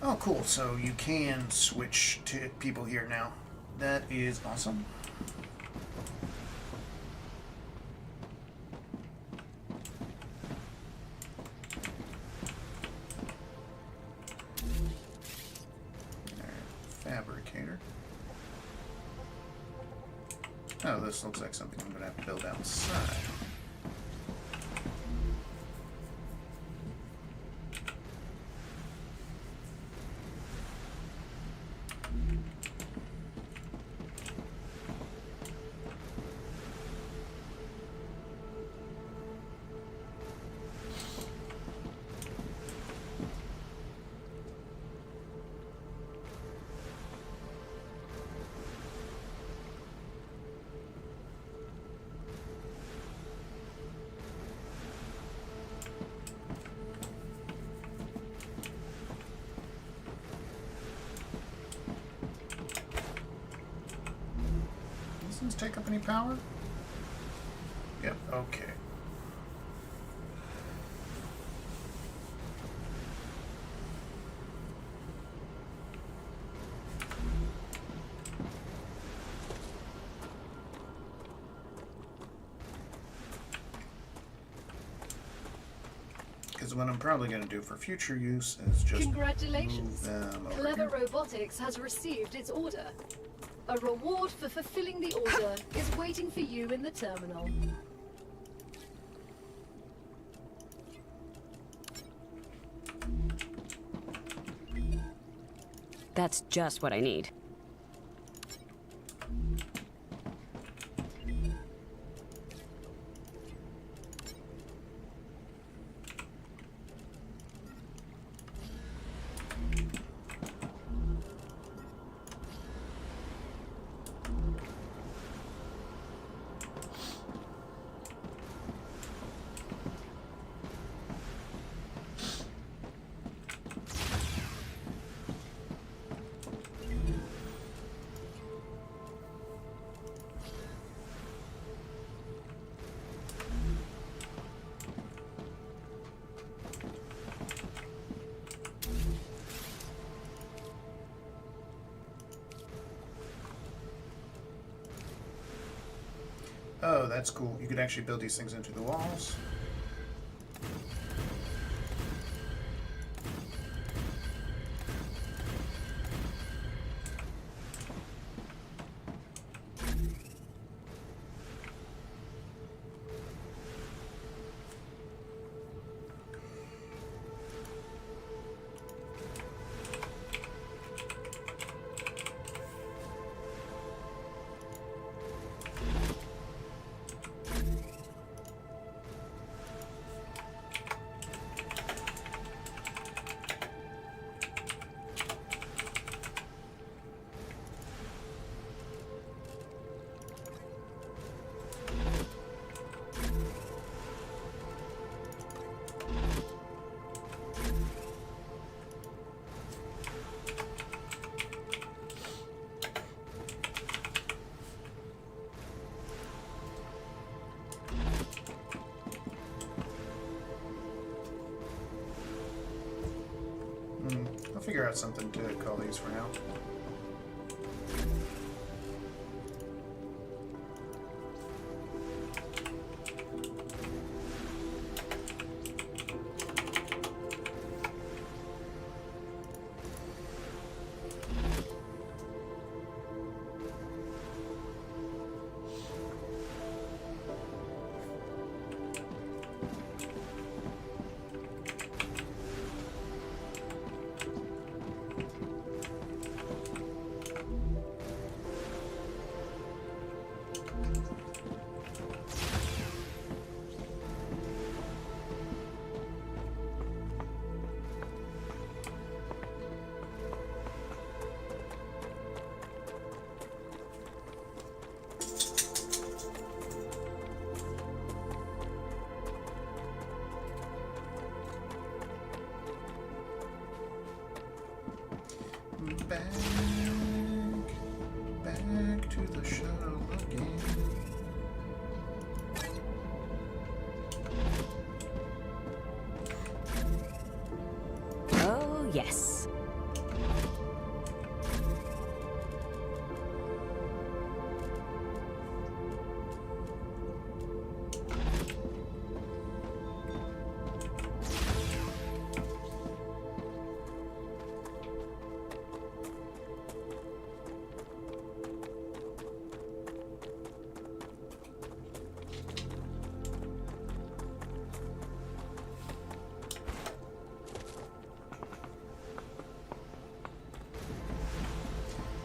Oh, cool. So you can switch to people here now. That is awesome. Fabricator. Oh, this looks like something I'm going to have to build outside. Does take up any power? Yep, okay. Because what I'm probably going to do for future use is just Congratulations! move them over Clever here. Robotics has received its order. A reward for fulfilling the order is waiting for you in the terminal. That's just what I need. Oh, that's cool. You could actually build these things into the walls. I'll figure out something to call these for now. Back to the shuttle again. Oh, yes.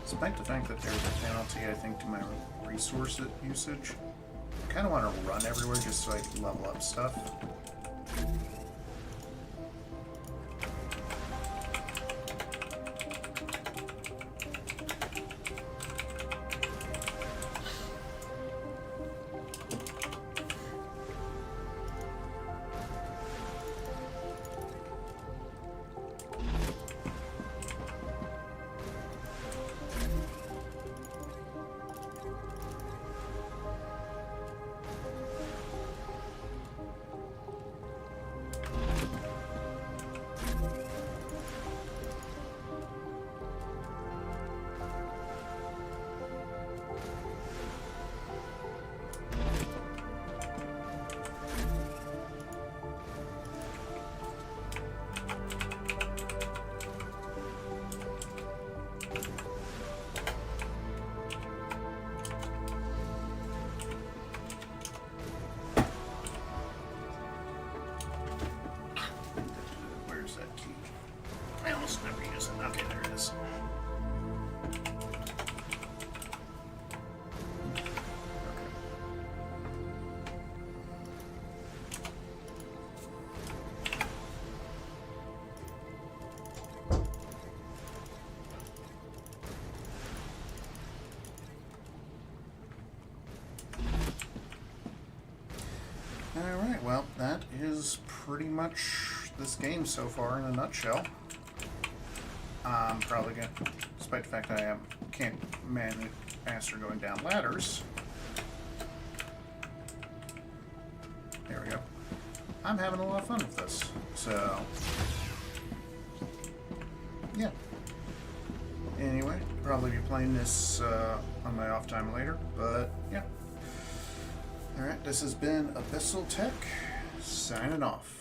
Despite the fact that there's a penalty, I think, to my resource usage, I kind of want to run everywhere just so I can level up stuff. Okay, there it is. Alright, well, that is pretty much this game so far in a nutshell. I'm probably going to, despite the fact that I can't master going down ladders. There we go. I'm having a lot of fun with this. So, yeah. Anyway, probably be playing this on my off time later, but yeah. Alright, this has been Abyssal Tech, signing off.